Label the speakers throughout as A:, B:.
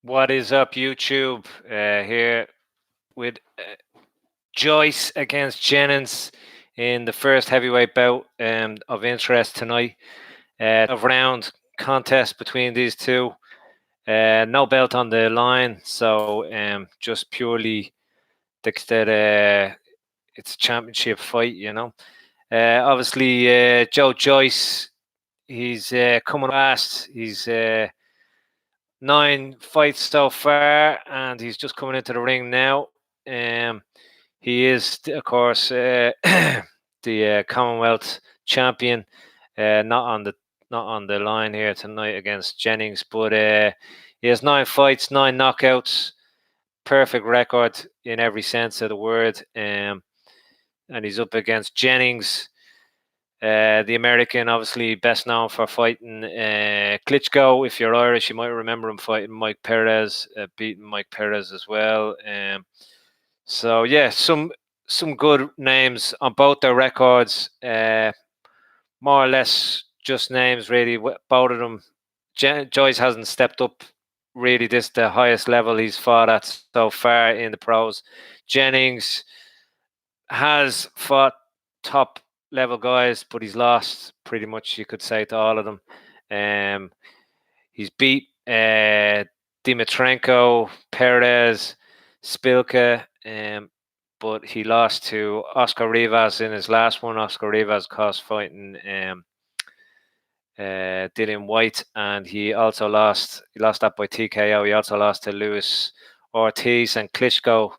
A: What is up, YouTube? Here with Joyce against Jennings in the first heavyweight bout of interest tonight. Of round contest between these two. No belt on the line, so just purely that it's a championship fight. Obviously, Joyce. He's coming fast. He's 9 fights so far, and he's just coming into the ring now. Um, he is, of course, the Commonwealth champion. Not on the line here tonight against Jennings, but he has 9 fights, 9 knockouts, perfect record in every sense of the word. And he's up against Jennings, the American, obviously best known for fighting Klitschko. If you're Irish, you might remember him fighting Mike Perez, beating Mike Perez as well. So yeah, some good names on both their records. More or less just names, really. Both of them. Joyce hasn't stepped up really. This the highest level he's fought at so far in the pros. Jennings has fought top level guys, but he's lost pretty much, you could say, to all of them. He's beat Dimitrenko, Perez, Spilka, but he lost to Oscar Rivas in his last one. Oscar Rivas cost fighting Dillian White, and he also lost. He lost that by TKO. He also lost to Luis Ortiz and Klitschko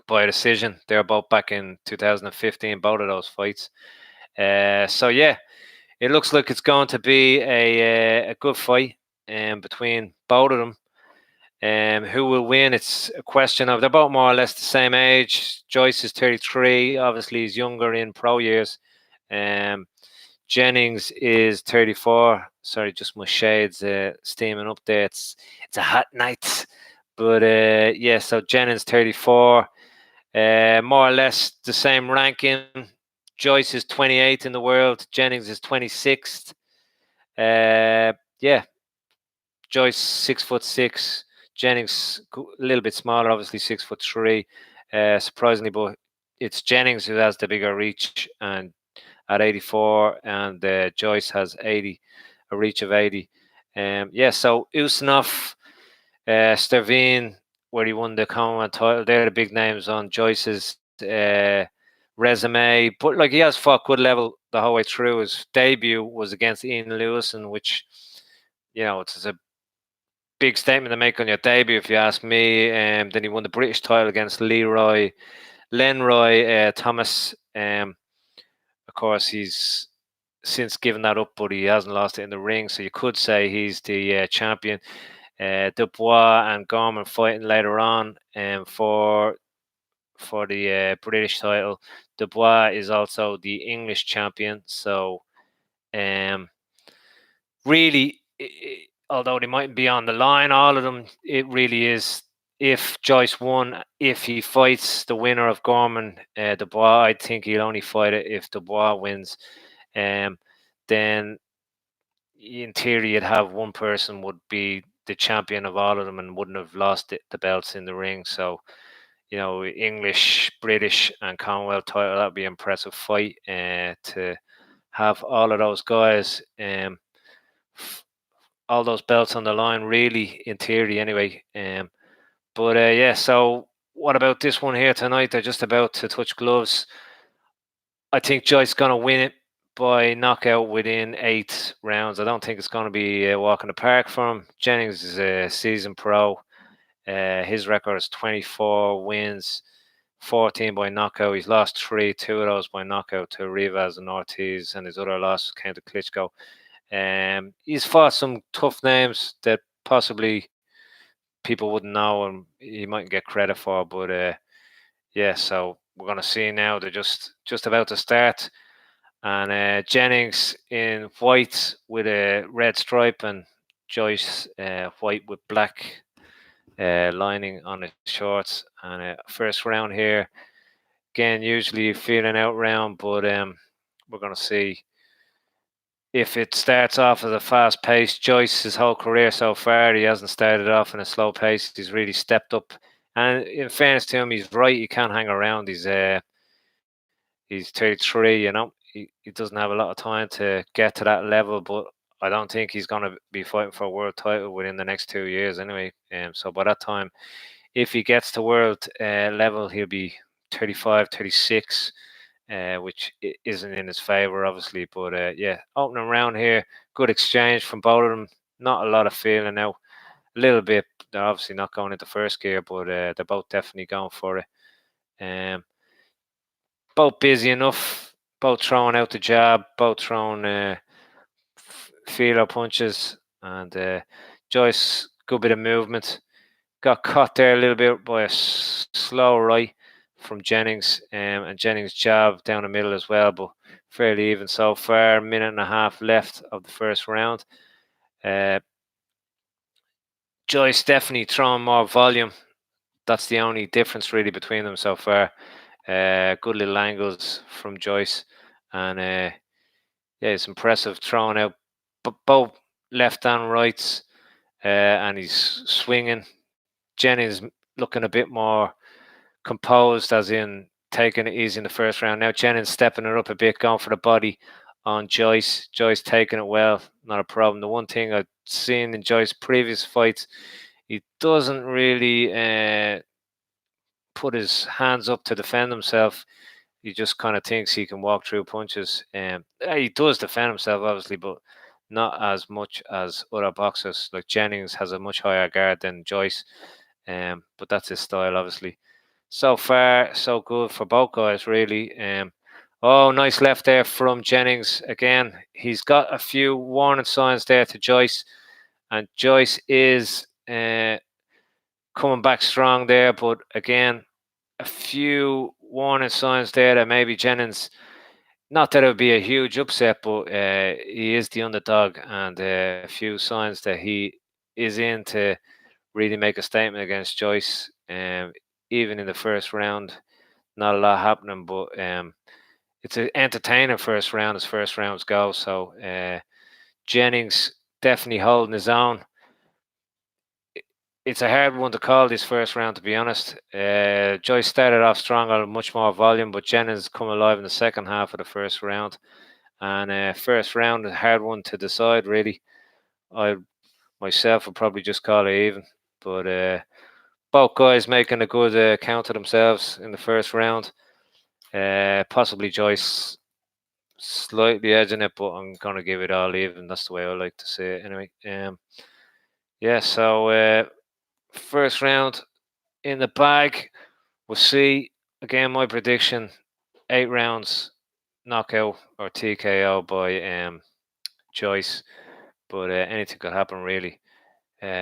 A: by decision. They're both back in 2015, both of those fights. So yeah, it looks like it's going to be a good fight between both of them. Who will win? It's a question of, they're both more or less the same age. Joyce is 33. Obviously, he's younger in pro years. Jennings is 34. Sorry, just my shades steaming up there. It's a hot night. But yeah, so Jennings 34. More or less the same ranking. Joyce is 28th in the world. Jennings is 26th. Yeah, Joyce 6'6". Jennings a little bit smaller, obviously 6'3". Surprisingly, but it's Jennings who has the bigger reach, and at 84, and Joyce has 80, a reach of 80. Yeah, so Usmanov, Stervin, where he won the Commonwealth title, they're the big names on Joyce's resume. But like, he has fought good level the whole way through. His debut was against Ian Lewison, which, it's a big statement to make on your debut, if you ask me. Then he won the British title against Lenroy Thomas. Of course, he's since given that up, but he hasn't lost it in the ring, so you could say he's the champion. Dubois and Gorman fighting later on for the British title. Dubois is also the English champion, so really, although they mightn't be on the line, all of them, it really is, if Joyce won, if he fights the winner of Gorman, Dubois, I think he'll only fight it if Dubois wins. Then in theory, you'd have one person would be the champion of all of them and wouldn't have lost the belts in the ring. So, English, British, and Commonwealth title, that'd be an impressive fight to have all of those guys, all those belts on the line, really, in theory, anyway. But yeah, so what about this one here tonight? They're just about to touch gloves. I think Joyce going to win it by knockout within 8 rounds. I don't think it's going to be a walk in the park for him. Jennings is a seasoned pro. His record is 24 wins, 14 by knockout. He's lost 3, 2 of those by knockout to Rivas and Ortiz, and his other loss came to Klitschko. He's fought some tough names that possibly people wouldn't know and he might get credit for, but yeah, so we're going to see now. They're just about to start. And Jennings in white with a red stripe, and Joyce white with black lining on his shorts. And first round here, again, usually feeling out round, but we're going to see. if it starts off as a fast pace, Joyce, his whole career so far, he hasn't started off in a slow pace. He's really stepped up. And in fairness to him, he's right. He can't hang around. He's 33. He doesn't have a lot of time to get to that level. But I don't think he's going to be fighting for a world title within the next 2 years anyway. So by that time, if he gets to world level, he'll be 35, 36. Which isn't in his favour, obviously. But yeah, opening round here, good exchange from both of them. Not a lot of feeling now. A little bit. They're obviously not going into first gear, but they're both definitely going for it. Both busy enough. Both throwing out the jab. Both throwing feeler punches. And Joyce, good bit of movement. Got caught there a little bit by a slow right from Jennings, and Jennings' jab down the middle as well, but fairly even so far. Minute and a half left of the first round. Joyce definitely throwing more volume. That's the only difference really between them so far. Good little angles from Joyce, and yeah, it's impressive throwing out both left and rights, and he's swinging. Jennings looking a bit more composed, as in taking it easy in the first round. Now Jennings stepping it up a bit, going for the body on Joyce. Joyce taking it well, not a problem. The one thing I've seen in Joyce's previous fights, he doesn't really put his hands up to defend himself. He just kind of thinks he can walk through punches. He does defend himself, obviously, but not as much as other boxers. Like Jennings has a much higher guard than Joyce, but that's his style, obviously. So far, so good for both guys, really. Oh, nice left there from Jennings. Again, he's got a few warning signs there to Joyce, and Joyce is coming back strong there. But again, a few warning signs there that maybe Jennings, not that it would be a huge upset, but he is the underdog, and a few signs that he is in to really make a statement against Joyce. Even in the first round, not a lot happening, but it's an entertaining first round as first rounds go. So Jennings definitely holding his own. It's a hard one to call this first round, to be honest. Joyce started off strong on much more volume, but Jennings come alive in the second half of the first round. And first round, a hard one to decide, really. I myself would probably just call it even. But both guys making a good count of themselves in the first round. Possibly Joyce slightly edging it, but I'm gonna give it all even. That's the way I like to say it. Anyway, yeah. So first round in the bag. We'll see. Again, my prediction: 8 rounds, knockout or TKO by Joyce. But anything could happen, really.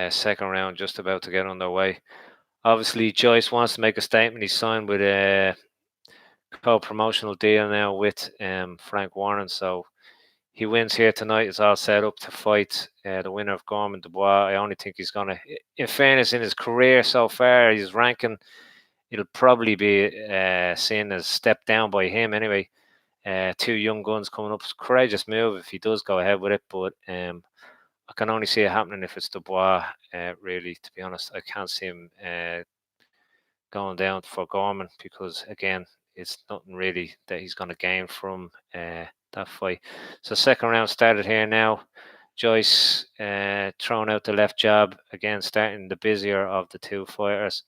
A: Second round just about to get underway. Obviously, Joyce wants to make a statement. He signed with a co-promotional deal now with Frank Warren, so he wins here tonight. It's all set up to fight the winner of Gorman Dubois. I only think he's going to, in fairness, in his career so far, his ranking, it'll probably be seen as step down by him anyway. Two young guns coming up. It's a courageous move if he does go ahead with it, but I can only see it happening if it's Dubois, really, to be honest. I can't see him going down for Gorman because, again, it's nothing really that he's going to gain from that fight. So second round started here now. Joyce throwing out the left jab, again starting the busier of the two fighters.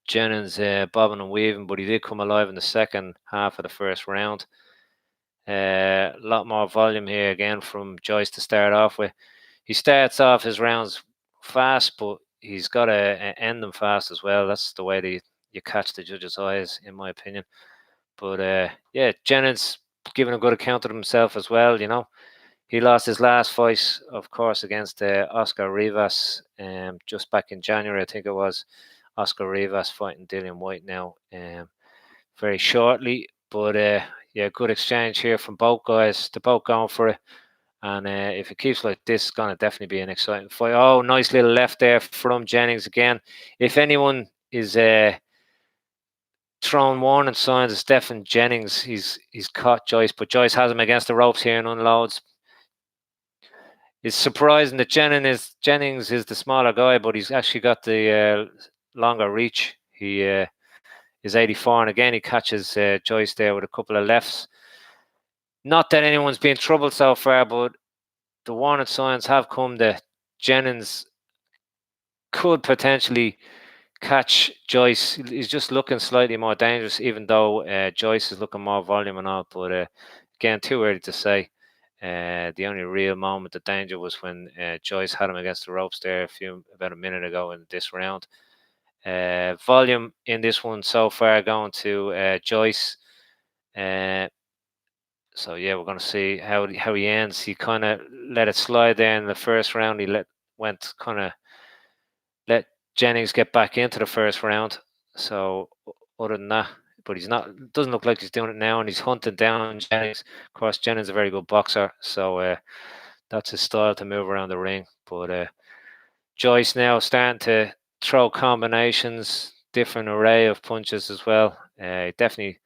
A: Jennings bobbing and weaving, but he did come alive in the second half of the first round. A lot more volume here again from Joyce to start off with. He starts off his rounds fast, but he's got to end them fast as well. That's the way you catch the judge's eyes, in my opinion. But yeah, Jennings giving a good account of himself as well. He lost his last fight, of course, against Oscar Rivas, just back in January, I think it was. Oscar Rivas fighting Dillian White now, very shortly. But yeah, good exchange here from both guys. They're both going for it. And if it keeps like this, it's going to definitely be an exciting fight. Oh, nice little left there from Jennings again. If anyone is throwing warning signs, it's definitely Jennings. He's caught Joyce, but Joyce has him against the ropes here and unloads. it's surprising that Jennings is the smaller guy, but he's actually got the longer reach. He is 84, and again he catches Joyce there with a couple of lefts. Not that anyone's been troubled so far, but the warning signs have come that Jennings could potentially catch Joyce. He's just looking slightly more dangerous, even though Joyce is looking more volume and all. But again, too early to say. The only real moment of danger was when Joyce had him against the ropes there about a minute ago in this round. Volume in this one so far going to Joyce. Uh, so yeah, we're going to see how he ends. He kind of let it slide there in the first round. He let Jennings get back into the first round. So other than that, but he's not. Doesn't look like he's doing it now, and he's hunting down Jennings. Of course, Jennings is a very good boxer, so that's his style to move around the ring. But Joyce now starting to throw combinations, different array of punches as well. He definitely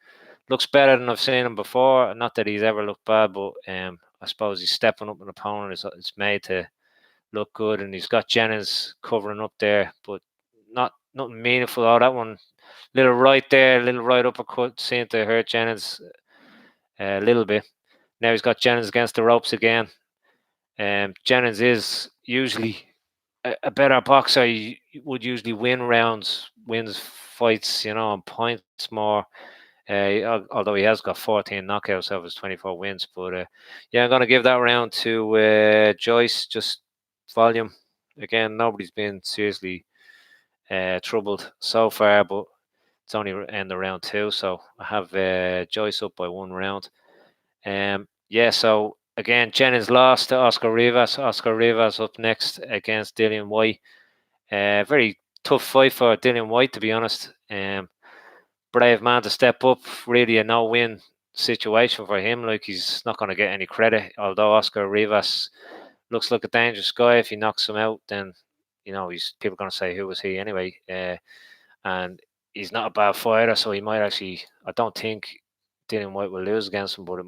A: looks better than I've seen him before. Not that he's ever looked bad, but I suppose he's stepping up an opponent. It's made to look good, and he's got Jennings covering up there, but nothing meaningful. Oh, that one, little right there, little right uppercut seemed to hurt Jennings a little bit. Now he's got Jennings against the ropes again. Jennings is usually a better boxer. He would usually wins fights, on points more. Although he has got 14 knockouts out of his 24 wins, but yeah, I'm going to give that round to Joyce. Just volume. Again, nobody's been seriously troubled so far, but it's only end of round 2, so I have Joyce up by 1 round. Yeah, so again, Jennings lost to Oscar Rivas. Oscar Rivas up next against Dillian White. Very tough fight for Dillian White, to be honest. Brave man to step up. Really a no-win situation for him. Like, he's not going to get any credit. Although Oscar Rivas looks like a dangerous guy, if he knocks him out, then he's people going to say, who was he anyway? And he's not a bad fighter, so he might actually. I don't think Dillian White will lose against him, but it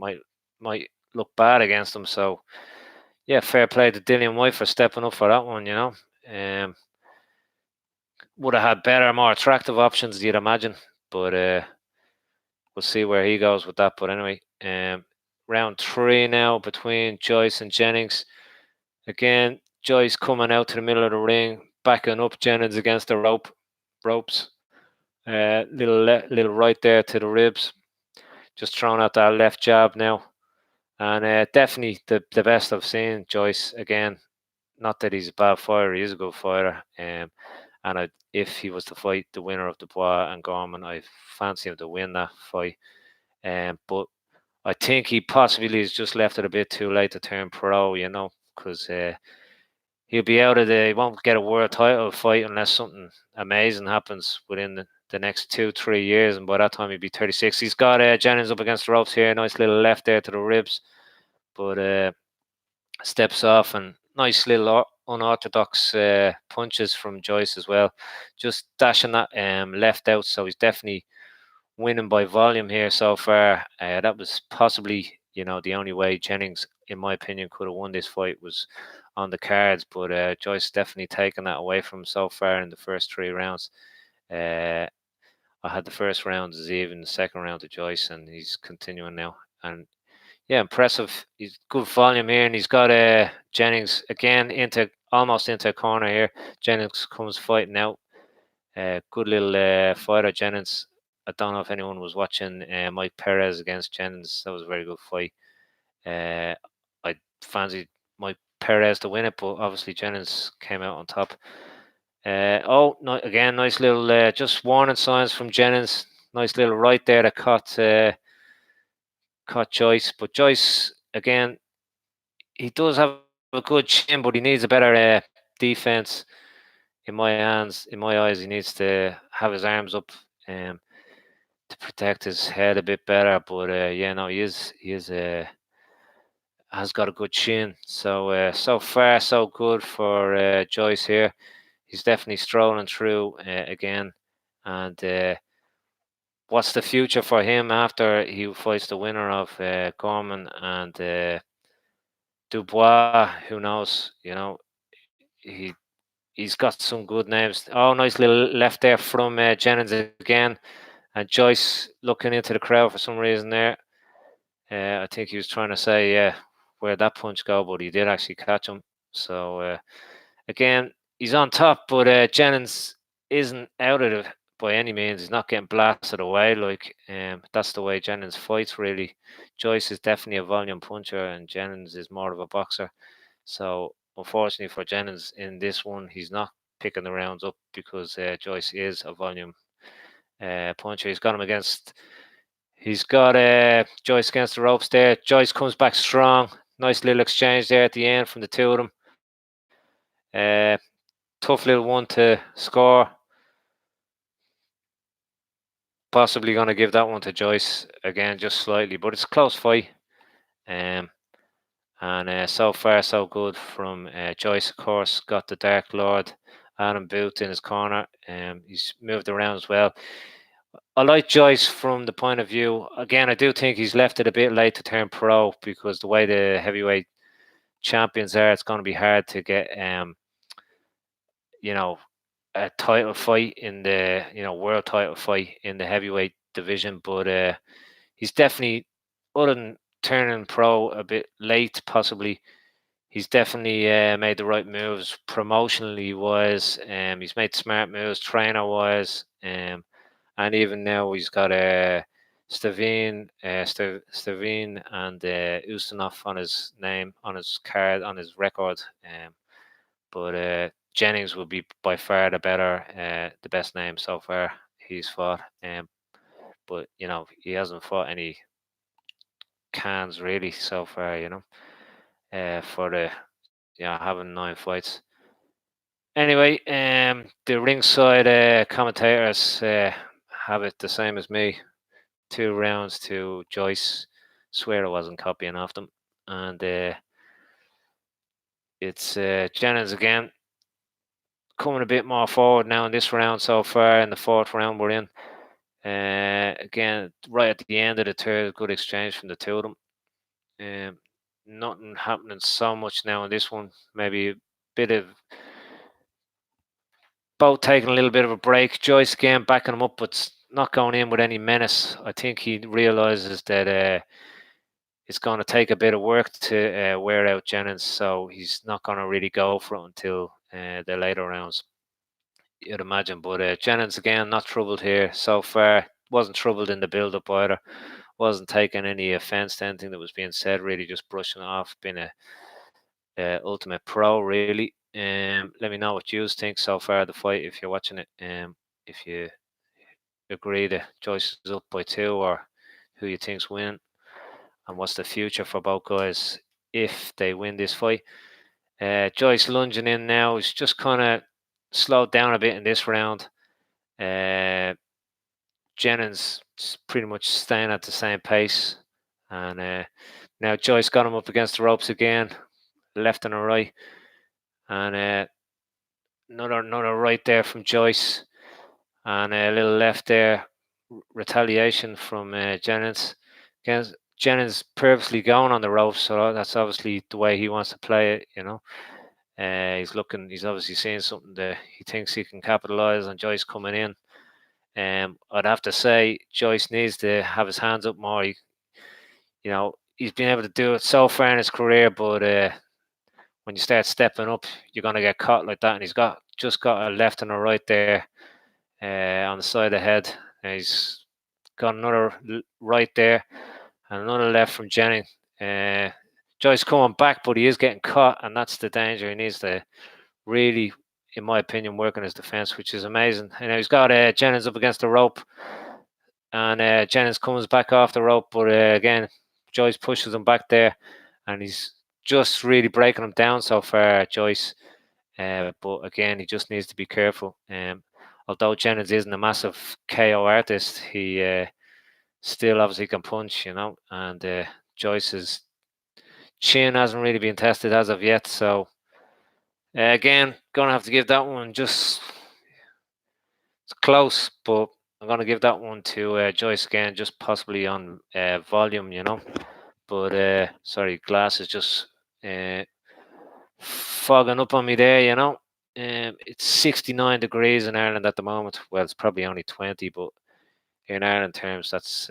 A: might look bad against him. So yeah, fair play to Dillian White for stepping up for that one. Would have had better, more attractive options, you'd imagine, but we'll see where he goes with that. But anyway, round 3 now between Joyce and Jennings. Again, Joyce coming out to the middle of the ring, backing up Jennings against the ropes. Little right there to the ribs. Just throwing out that left jab now. And definitely the best I've seen Joyce. Again, not that he's a bad fighter, he is a good fighter. And if he was to fight the winner of Dubois and Gorman, I fancy him to win that fight. But I think he possibly has just left it a bit too late to turn pro, because he'll be out of he won't get a world title fight unless something amazing happens within the next 2-3 years, and by that time he'll be 36. He's got Jennings up against the ropes here, nice little left there to the ribs, but steps off, and nice little unorthodox punches from Joyce as well, just dashing that left out. So he's definitely winning by volume here so far. That was possibly the only way Jennings, in my opinion, could have won this fight was on the cards, but Joyce definitely taken that away from him so far in the first 3 rounds. I had the first round as even, the second round to Joyce, and he's continuing now. And yeah, impressive. He's good volume here, and he's got Jennings again almost into a corner here. Jennings comes fighting out. Good little fighter, Jennings. I don't know if anyone was watching Mike Perez against Jennings. That was a very good fight. I fancied Mike Perez to win it, but obviously Jennings came out on top. Again, nice little just warning signs from Jennings. Nice little right there that caught Joyce. But Joyce, again, he does have a good chin, but he needs a better defense. In my eyes, he needs to have his arms up to protect his head a bit better. But he has got a good chin. So so far so good for Joyce here. He's definitely strolling through again. And what's the future for him after he fights the winner of Gorman and Dubois, who knows? He he's got some good names. Oh, nice little left there from Jennings again, and Joyce looking into the crowd for some reason there. I think he was trying to say, where'd that punch go, but he did actually catch him. So again, he's on top, but Jennings isn't out of it by any means. He's not getting blasted away. Like that's the way Jennings fights. Really, Joyce is definitely a volume puncher, and Jennings is more of a boxer. So unfortunately for Jennings in this one, he's not picking the rounds up because Joyce is a volume puncher. He's got Joyce against the ropes there. Joyce comes back strong. Nice little exchange there at the end from the two of them. Uh, Tough little one to score. Possibly going to give that one to Joyce again, just slightly, but it's a close fight. And so far, so good from Joyce, of course. Got the Dark Lord, Adam Booth in his corner. He's moved around as well. I like Joyce from the point of view. Again, I do think he's left it a bit late to turn pro because the way the heavyweight champions are, it's going to be hard to get, you know, a title fight in the, world title fight in the heavyweight division. But he's definitely, other than turning pro a bit late, possibly, he's definitely made the right moves promotionally wise. He's made smart moves trainer wise. And even now he's got Stavine and Ustinov on his name, on his card, on his record. But Jennings will be by far the best name so far he's fought. But he hasn't fought any cans really so far. For the having 9 fights. Anyway, the ringside commentators have it the same as me. 2 rounds to Joyce. Swear I wasn't copying off them. And it's Jennings again. Coming a bit more forward now in this round so far. In the 4th round we're in. Again, right at the end of the 3rd, good exchange from the two of them. Nothing happening so much now in this one. Maybe a bit of both taking a little bit of a break. Joyce again backing him up, but not going in with any menace. I think he realizes that it's going to take a bit of work to wear out Jennings, so he's not going to really go for it until the later rounds, you'd imagine. But Jennings again not troubled here so far. Wasn't troubled in the build-up either. Wasn't taking any offense to anything that was being said. Really just brushing it off. Been a ultimate pro really. Let me know what you think so far of the fight if you're watching it. If you agree that Joyce is up by 2 or who you think's winning, and what's the future for both guys if they win this fight. Joyce lunging in now. He's just kind of slowed down a bit in this round. Jennings pretty much staying at the same pace. And now Joyce got him up against the ropes again, left and a right. And another right there from Joyce. And a little left there. Retaliation from Jennings. Jennings purposely going on the ropes, so that's obviously the way he wants to play it. He's obviously seeing something that he thinks he can capitalize on Joyce coming in. I'd have to say Joyce needs to have his hands up more. He's been able to do it so far in his career, but when you start stepping up, you're going to get caught like that. And he's just got a left and a right there on the side of the head. And he's got another right there and another left from Jennings. Joyce coming back, but he is getting caught, and that's the danger. He needs to really, in my opinion, work on his defense, which is amazing. And he's got Jennings up against the rope, and Jennings comes back off the rope, but again, Joyce pushes him back there, and he's just really breaking him down so far, Joyce. But again, he just needs to be careful. Although Jennings isn't a massive KO artist, he still obviously can punch, and Joyce's chin hasn't really been tested as of yet. So again, gonna have to give that one it's close, but I'm gonna give that one to Joyce again, just possibly on volume, But sorry, glass is just Uh, Fogging up on me there, you know. It's 69 degrees in Ireland at the moment. Well, it's probably only 20, but in Ireland terms, that's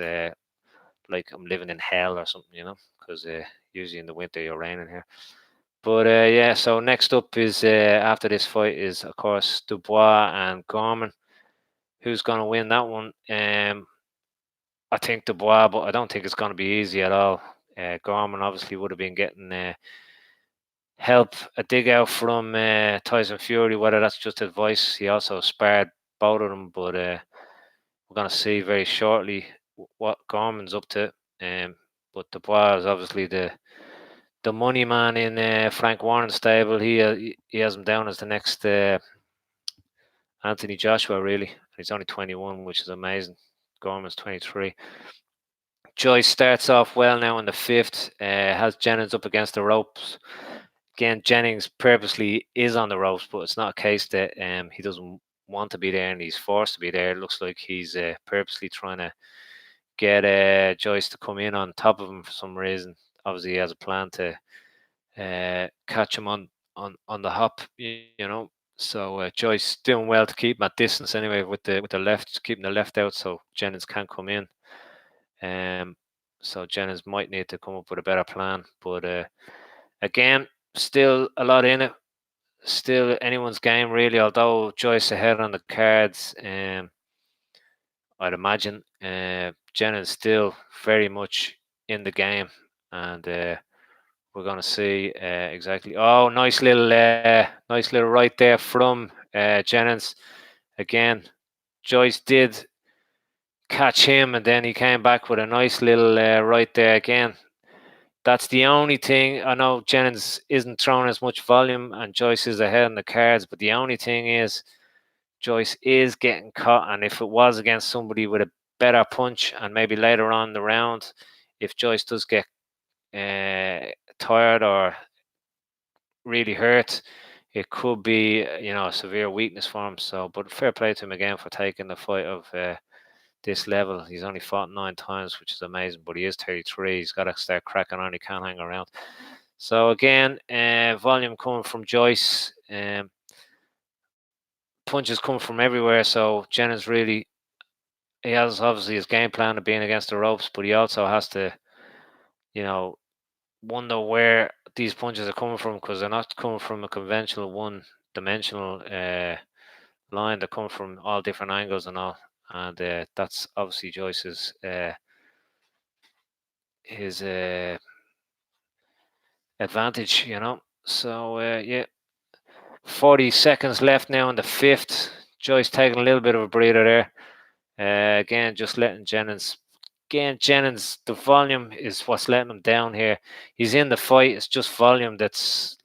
A: like I'm living in hell or something, you know, because usually in the winter you're raining here. But yeah, so next up is after this fight is of course Dubois and Gorman. Who's going to win that one? I think Dubois, but I don't think it's going to be easy at all. Gorman obviously would have been getting help a dig out from Tyson Fury, whether that's just advice. He also sparred both of them, but we're going to see very shortly what Gorman's up to. But Dubois is obviously the money man in Frank Warren's stable. He has him down as the next Anthony Joshua, really. He's only 21, which is amazing. Gorman's 23. Joyce starts off well now in the fifth, has Jennings up against the ropes. Again, Jennings purposely is on the ropes, but it's not a case that he doesn't want to be there and he's forced to be there. It looks like he's purposely trying to get Joyce to come in on top of him for some reason. Obviously, he has a plan to catch him on the hop, you know. So Joyce doing well to keep him at distance anyway with the left, keeping the left out so Jennings can't come in. So Jennings might need to come up with a better plan. But again, still a lot in it. Still anyone's game really. Although Joyce ahead on the cards, I'd imagine Jennings still very much in the game, and we're going to see exactly. Oh, nice little right there from Jennings. Again, Joyce did catch him, and then he came back with a nice little right there again. That's the only thing. I know Jennings isn't throwing as much volume, and Joyce is ahead in the cards. But the only thing is, Joyce is getting caught, and if it was against somebody with a better punch, and maybe later on in the round, if Joyce does get tired or really hurt, it could be a severe weakness for him. So, but fair play to him again for taking the fight of this level. He's only fought 9 times, which is amazing, but he is 33. He's got to start cracking on. He can't hang around. So again, volume coming from Joyce. Punches come from everywhere. So Jennings really, he has obviously his game plan of being against the ropes, but he also has to, you know, wonder where these punches are coming from because they're not coming from a conventional one-dimensional line. They're coming from all different angles and all, and that's obviously Joyce's his advantage, you know. So yeah, 40 seconds left now in the fifth. Joyce taking a little bit of a breather there. Again, just letting Jennings. Again, Jennings, the volume is what's letting him down here. He's in the fight. It's just volume that's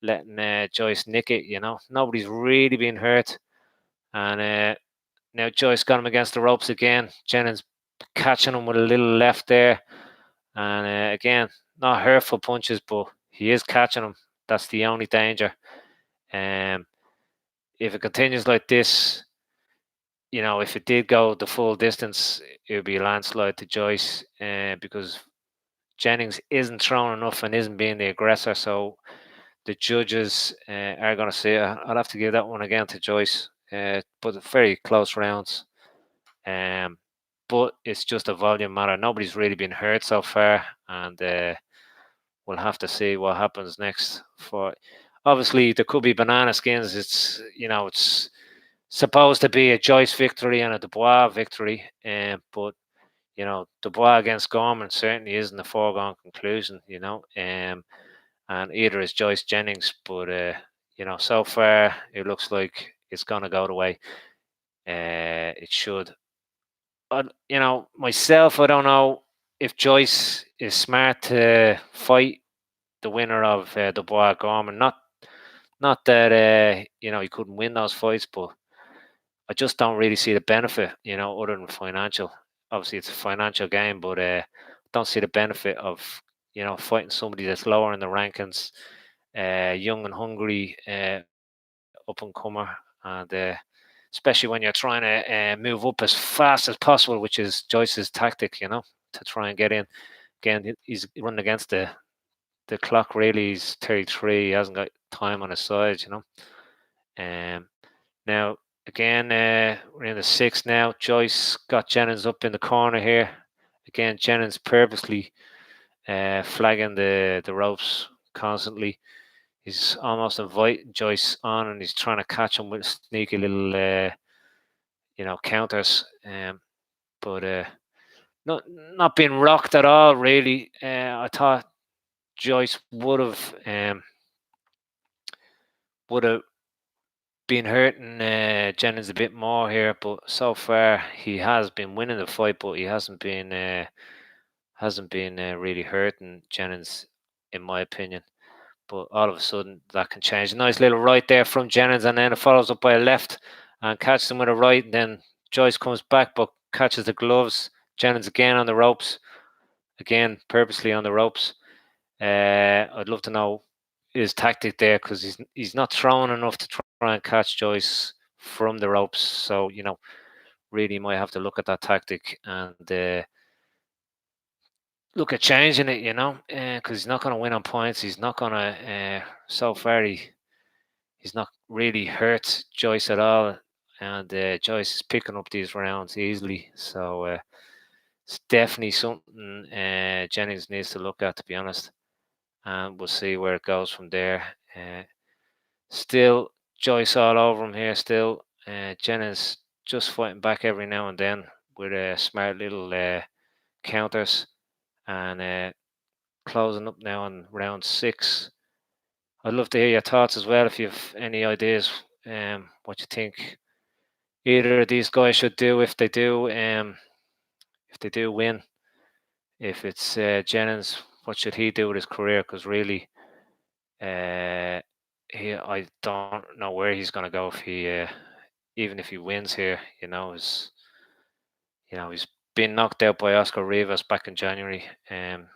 A: letting Joyce nick it. You know, nobody's really been hurt, and now Joyce got him against the ropes again. Jennings catching him with a little left there, and again, not hurtful punches, but he is catching him. That's the only danger. Um, if it continues like this, if it did go the full distance, it would be a landslide to Joyce because Jennings isn't throwing enough and isn't being the aggressor. So the judges are going to say, I'll have to give that one again to Joyce. But very close rounds. But it's just a volume matter. Nobody's really been hurt so far, and we'll have to see what happens next. For obviously, there could be banana skins. It's supposed to be a Joyce victory and a Dubois victory, but Dubois against Gorman certainly isn't a foregone conclusion, and either is Joyce Jennings, but so far it looks like it's gonna go the way it should. But myself, I don't know if Joyce is smart to fight the winner of Dubois Gorman. Not that he couldn't win those fights, but I just don't really see the benefit, other than financial. Obviously, it's a financial game, but don't see the benefit of, fighting somebody that's lower in the rankings, young and hungry, up and comer, and especially when you're trying to move up as fast as possible, which is Joyce's tactic, to try and get in. Again, he's running against the clock really is 33. He hasn't got time on his side, you know. Um, Now again, we're in the sixth now. Joyce got Jennings up in the corner here. Again, Jennings purposely flagging the ropes constantly. He's almost inviting Joyce on, and he's trying to catch him with sneaky little, counters. But not being rocked at all, really. I thought Joyce would have been hurting Jennings a bit more here, but so far he has been winning the fight, but he hasn't been really hurting Jennings, in my opinion. But all of a sudden that can change. A nice little right there from Jennings, and then it follows up by a left and catches him with a right. And then Joyce comes back, but catches the gloves. Jennings again on the ropes, again purposely on the ropes. I'd love to know his tactic there, because he's not throwing enough to try and catch Joyce from the ropes. So really might have to look at that tactic and look at changing it. Because he's not going to win on points. He's not going to. So far, he's not really hurt Joyce at all, and Joyce is picking up these rounds easily. So it's definitely something Jennings needs to look at, to be honest. And we'll see where it goes from there. Still, Joyce all over him here. Still, Jennings just fighting back every now and then with smart little counters, and closing up now on round 6. I'd love to hear your thoughts as well, if you have any ideas, what you think either of these guys should do if they do win. If it's Jennings, what should he do with his career? Because really, I don't know where he's going to go if even if he wins here. He's been knocked out by Oscar Rivas back in January, and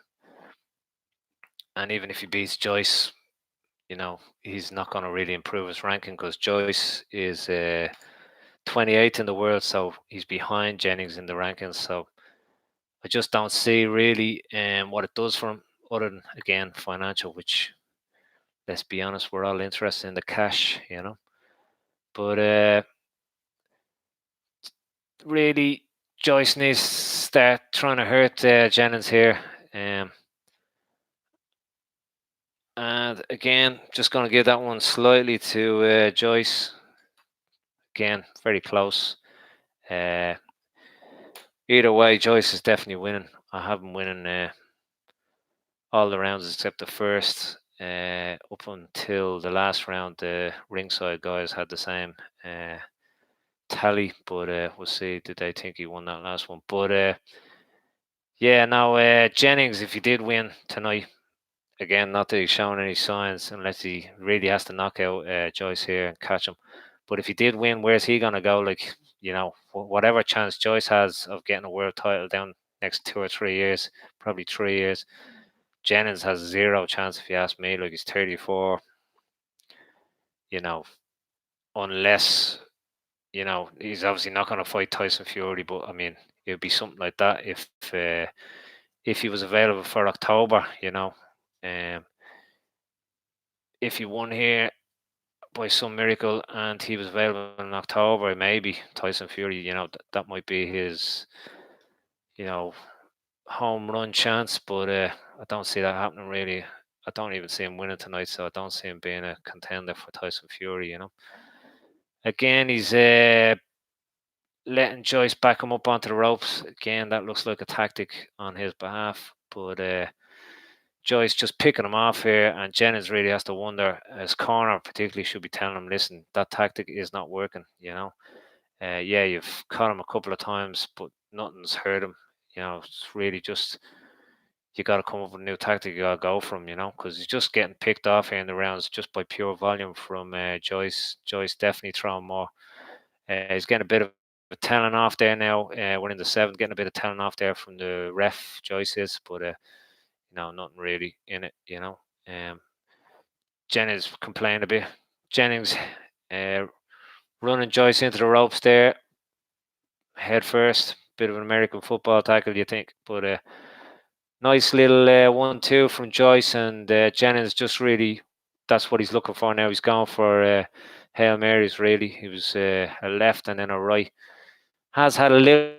A: even if he beats Joyce, he's not going to really improve his ranking, because Joyce is 28th in the world, so he's behind Jennings in the rankings. So I just don't see really what it does for him, other than, again, financial, which, let's be honest, we're all interested in the cash. But really, Joyce needs to start trying to hurt Jennings here. And again, just going to give that one slightly to Joyce. Again, very close. Either way, Joyce is definitely winning. I have him winning all the rounds except the first. Up until the last round, the ringside guys had the same tally, but we'll see. Did they think he won that last one? But yeah, now Jennings, if he did win tonight, again, not that he's showing any signs, unless he really has to knock out Joyce here and catch him. But if he did win, where's he gonna go? Like, whatever chance Joyce has of getting a world title down next 2 or 3 years, probably 3 years, Jennings has zero chance, if you ask me. Like, he's 34. Unless he's obviously not going to fight Tyson Fury, but I mean, it would be something like that if he was available for October. Um, if he won here by some miracle and he was available in October, maybe Tyson Fury, that might be his, you know, home run chance. But I don't see that happening, really. I don't even see him winning tonight, so I don't see him being a contender for Tyson Fury. Again, he's letting Joyce back him up onto the ropes. Again, that looks like a tactic on his behalf, but Joyce just picking him off here, and Jennings really has to wonder. His corner particularly should be telling him, listen, that tactic is not working. Yeah, you've caught him a couple of times, but nothing's hurt him. It's really just, you got to come up with a new tactic. You got to go from, because he's just getting picked off here in the rounds just by pure volume from Joyce. Joyce definitely throwing more. He's getting a bit of a telling off there now. We're in the 7th, getting a bit of telling off there from the ref, Joyce is, but nothing really in it. Jennings complained a bit. Jennings running Joyce into the ropes there, head first. Bit of an American football tackle, you think, but Nice little 1-2 from Joyce, and Jennings just really, that's what he's looking for now. He's going for Hail Marys, really. He was a left and then a right. Has had a little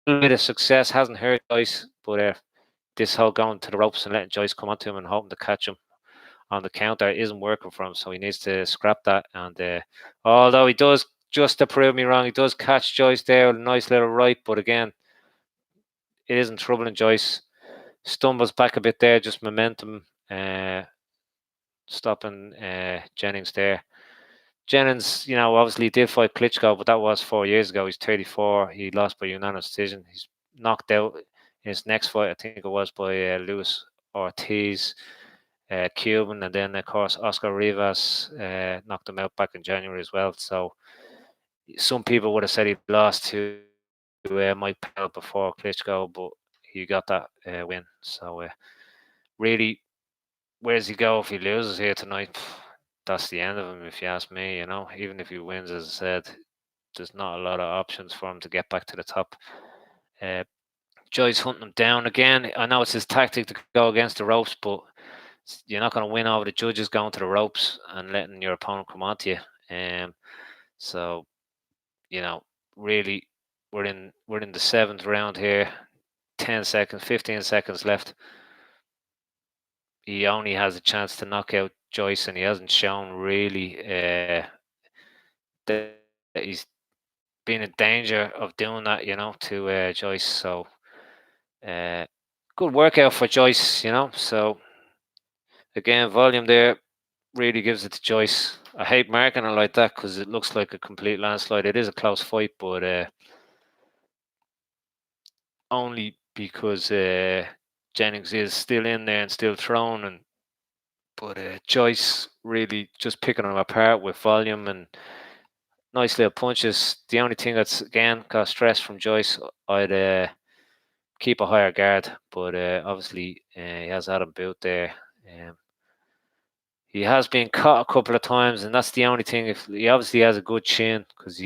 A: bit of success, hasn't hurt Joyce, but this whole going to the ropes and letting Joyce come onto him and hoping to catch him on the counter isn't working for him, so he needs to scrap that. And although he does, just to prove me wrong, he does catch Joyce there with a nice little right, but again, it isn't troubling Joyce. Stumbles back a bit there, just momentum, stopping Jennings there. Jennings, obviously did fight Klitschko, but that was 4 years ago. He's 34. He lost by unanimous decision. He's knocked out in his next fight, I think it was by Luis Ortiz, Cuban, and then of course Oscar Rivas knocked him out back in January as well. So some people would have said he lost to Mike Pell before Klitschko, but he got that win. So really, where does he go if he loses here tonight? That's the end of him, if you ask me. Even if he wins, as I said, there's not a lot of options for him to get back to the top. Joyce hunting him down again. I know it's his tactic to go against the ropes, but you're not going to win over the judges going to the ropes and letting your opponent come onto you. So, really, we're in the seventh round here. 10 seconds, 15 seconds left. He only has a chance to knock out Joyce, and he hasn't shown really that he's been in danger of doing that, to Joyce. So, good workout for Joyce, So, again, volume there really gives it to Joyce. I hate marking it like that because it looks like a complete landslide. It is a close fight, but only because Jennings is still in there and still throwing, but Joyce really just picking him apart with volume and nice little punches. The only thing that's again got stress from Joyce, I'd keep a higher guard, but obviously he has Adam Boot there. He has been caught a couple of times, and that's the only thing. If he obviously has a good chin, because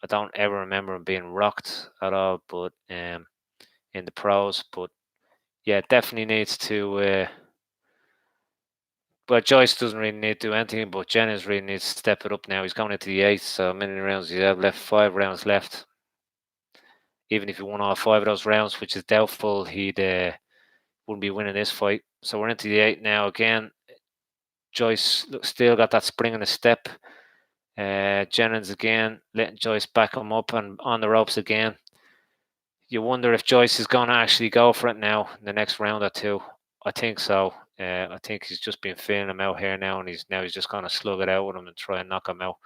A: I don't ever remember him being rocked at all, but in the pros, but yeah, definitely needs to. But Joyce doesn't really need to do anything, but Jennings really needs to step it up now. He's going into the eighth, so many rounds you have left? 5 rounds left. Even if he won all 5 of those rounds, which is doubtful, he'd wouldn't be winning this fight. So we're into the eighth now. Again, Joyce still got that spring in the step. Jennings again letting Joyce back him up and on the ropes again. You wonder if Joyce is going to actually go for it now in the next round or two. I think so. I think he's just been feeling him out here now, and he's just going to slug it out with him and try and knock him out.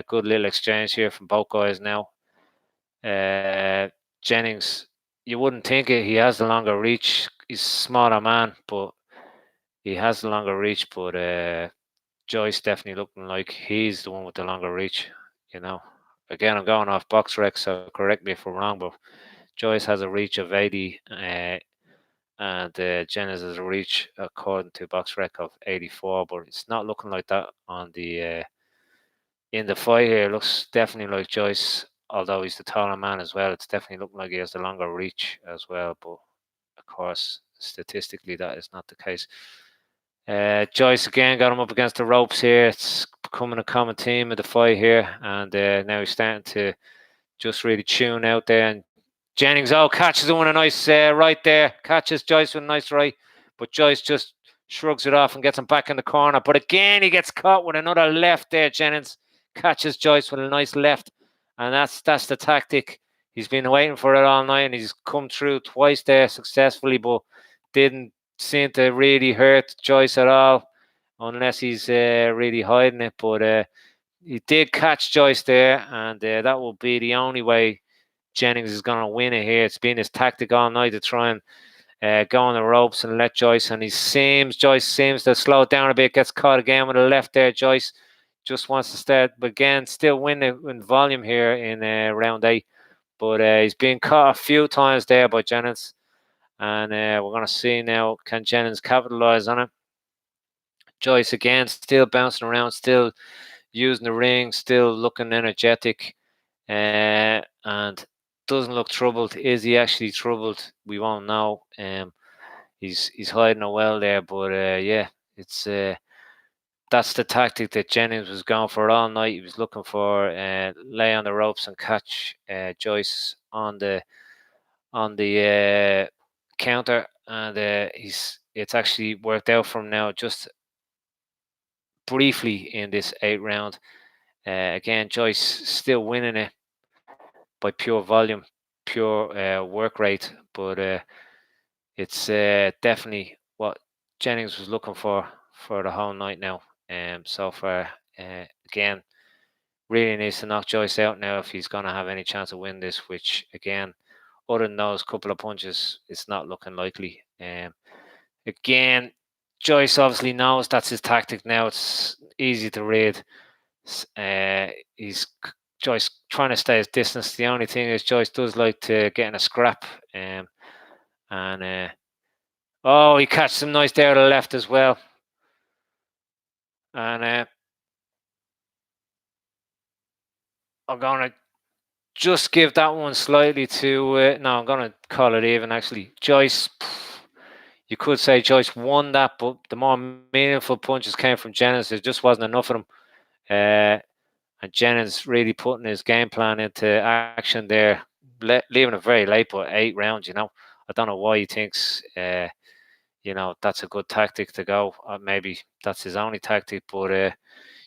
A: Good little exchange here from both guys now. Jennings, you wouldn't think it. He has the longer reach. He's a smaller man, but he has the longer reach. But Joyce definitely looking like he's the one with the longer reach. Again, I'm going off box rec, so correct me if I'm wrong, but Joyce has a reach of 80, and Jennings has a reach according to box rec of 84, but it's not looking like that on the in the fight here. It looks definitely like Joyce, although he's the taller man as well. It's definitely looking like he has the longer reach as well, but of course, statistically, that is not the case. Joyce again got him up against the ropes here. It's becoming a common theme of the fight here, and now he's starting to just really tune out there. And Jennings, catches him with a nice right there. Catches Joyce with a nice right, but Joyce just shrugs it off and gets him back in the corner. But again, he gets caught with another left there. Jennings catches Joyce with a nice left, and that's the tactic. He's been waiting for it all night, and he's come through twice there successfully, but didn't seem to really hurt Joyce at all, unless he's really hiding it. But he did catch Joyce there, and that will be the only way Jennings is going to win it here. It's been his tactic all night to try and go on the ropes and let Joyce, and Joyce seems to slow it down a bit, gets caught again with a left there. Joyce just wants to start, but again, still win in volume here in round 8. But he's been caught a few times there by Jennings, and we're going to see now, can Jennings capitalize on it? Joyce again, still bouncing around, still using the ring, still looking energetic, and doesn't look troubled. Is he actually troubled? We won't know. He's hiding it well there, but yeah, it's that's the tactic that Jennings was going for all night. He was looking for lay on the ropes and catch Joyce on the counter, and it's actually worked out for him now. Just briefly in this 8th round. Again, Joyce still winning it by pure volume, pure work rate, but it's definitely what Jennings was looking for the whole night now. So far, again, really needs to knock Joyce out now if he's going to have any chance to win this. Which again, other than those couple of punches, it's not looking likely. Again, Joyce obviously knows that's his tactic now. It's easy to read. He's Joyce trying to stay his distance. The only thing is Joyce does like to get in a scrap. And oh, he catches him nice there to the left as well. And I'm going to just give that one slightly to... no, I'm going to call it even, actually. Joyce, you could say Joyce won that, but the more meaningful punches came from Jennings. There just wasn't enough of them. And Jennings really putting his game plan into action there, leaving it very late, but 8 rounds, I don't know why he thinks, that's a good tactic to go. Maybe that's his only tactic, but,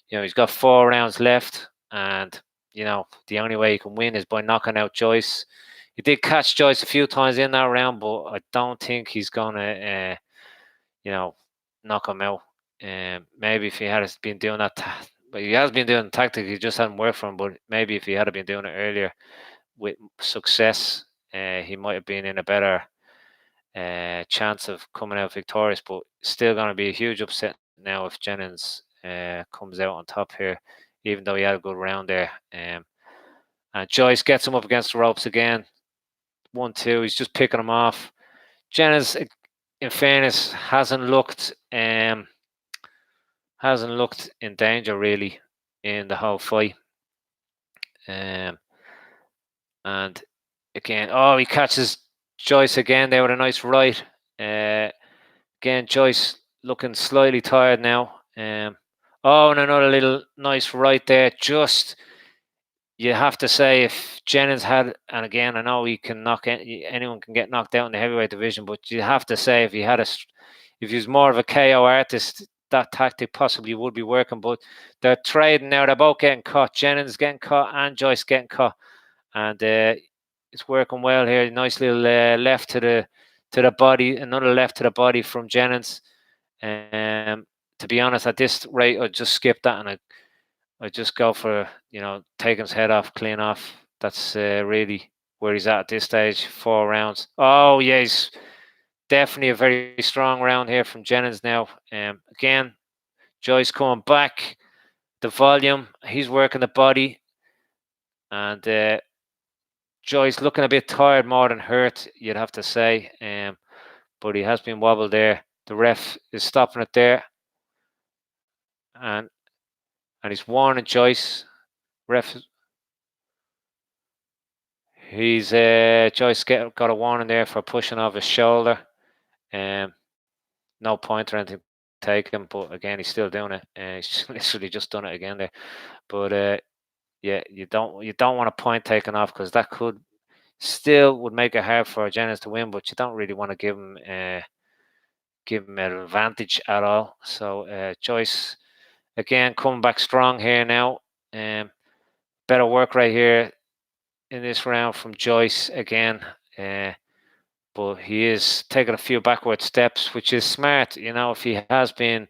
A: he's got 4 rounds left, and, the only way he can win is by knocking out Joyce. He did catch Joyce a few times in that round, but I don't think he's going to, knock him out. Maybe if he had been doing that, but he has been doing the tactic, he just hadn't worked for him. But maybe if he had been doing it earlier with success, he might have been in a better chance of coming out victorious. But still going to be a huge upset now if Jennings comes out on top here, even though he had a good round there. And Joyce gets him up against the ropes again. 1-2. He's just picking him off. Jennings, in fairness, hasn't looked in danger really in the whole fight. And again, he catches Joyce again there with a nice right. Again, Joyce looking slightly tired now. And another little nice right there. Just, you have to say, if Jennings had, and again, I know anyone can get knocked out in the heavyweight division, but you have to say if he was more of a KO artist, that tactic possibly would be working. But they're trading now. They're both getting caught. Jennings getting caught and Joyce getting caught, and it's working well here. Nice little left to the body. Another left to the body from Jennings. To be honest, at this rate, I'd just skip that and I just go for taking his head off, clean off. That's really where he's at this stage. 4 rounds. Oh yeah, he's definitely a very strong round here from Jennings now. Again, Joyce coming back. The volume, he's working the body, and Joyce looking a bit tired more than hurt, you'd have to say. But he has been wobbled there. The ref is stopping it there, and he's warning Joyce. Ref, he's Joyce got a warning there for pushing off his shoulder. No point or anything taken, but again, he's still doing it. He's literally just done it again there. But yeah, you don't want a point taken off, because that would make it hard for Jennings to win, but you don't really want to give him an advantage at all. So Joyce again coming back strong here now. Better work right here in this round from Joyce again. But he is taking a few backward steps, which is smart. If he has been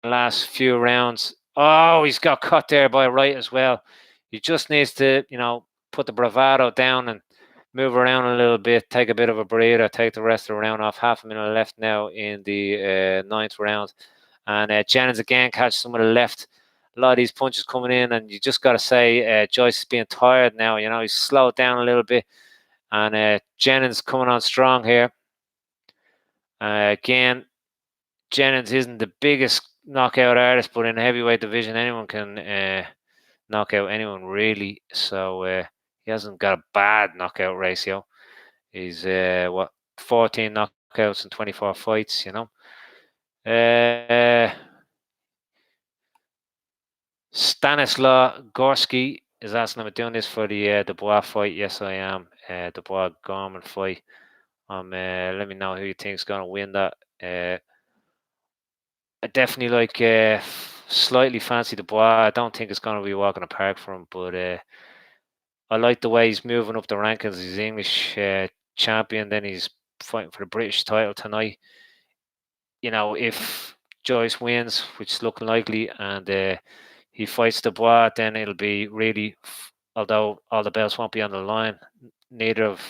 A: the last few rounds. Oh, he's got cut there by right as well. He just needs to, put the bravado down and move around a little bit, take a bit of a breather, take the rest of the round off. Half a minute left now in the 9th round. And Jennings again catches some of the left. A lot of these punches coming in, and you just got to say Joyce is being tired now. He's slowed down a little bit. And Jennings coming on strong here. Again, Jennings isn't the biggest knockout artist, but in the heavyweight division, anyone can knock out anyone really. So he hasn't got a bad knockout ratio. He's 14 knockouts in 24 fights. Uh, Stanislaw Gorski is asking, am I doing this for the Dubois fight? Yes, I am. Dubois Gorman fight. Let me know who you think is going to win that. I definitely like slightly fancy Dubois. I don't think it's going to be walking apart for him, but I like the way he's moving up the rankings. He's English champion, then he's fighting for the British title tonight. If Joyce wins, which is looking likely, and he fights Dubois, then it'll be really, although all the belts won't be on the line, neither of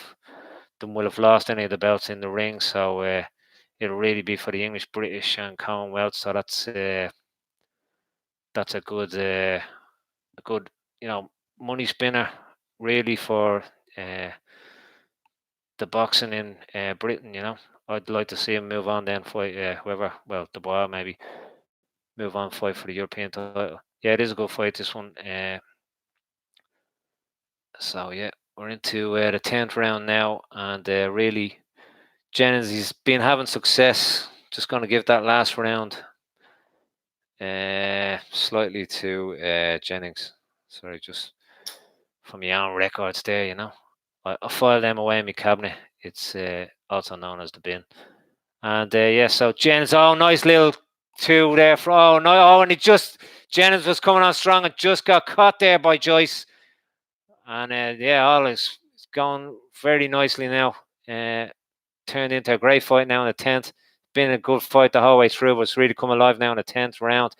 A: them will have lost any of the belts in the ring, so it'll really be for the English, British, and Commonwealth. So that's a good money spinner really for uh, the boxing in Britain. I'd like to see him move on then fight whoever. Well, Dubois maybe move on fight for the European title. Yeah, it is a good fight, this one. So yeah, we're into the 10th round now, and really Jennings, he's been having success. Just going to give that last round slightly to Jennings. Sorry, just from my own records there, I filed them away in my cabinet. It's also known as the bin. And yeah, so Jennings, oh, nice little two there. Oh, no, oh, and Jennings was coming on strong and just got caught there by Joyce. And yeah, all is going very nicely now. Turned into a great fight now in the 10th. Been a good fight the whole way through, but it's really come alive now in the 10th round.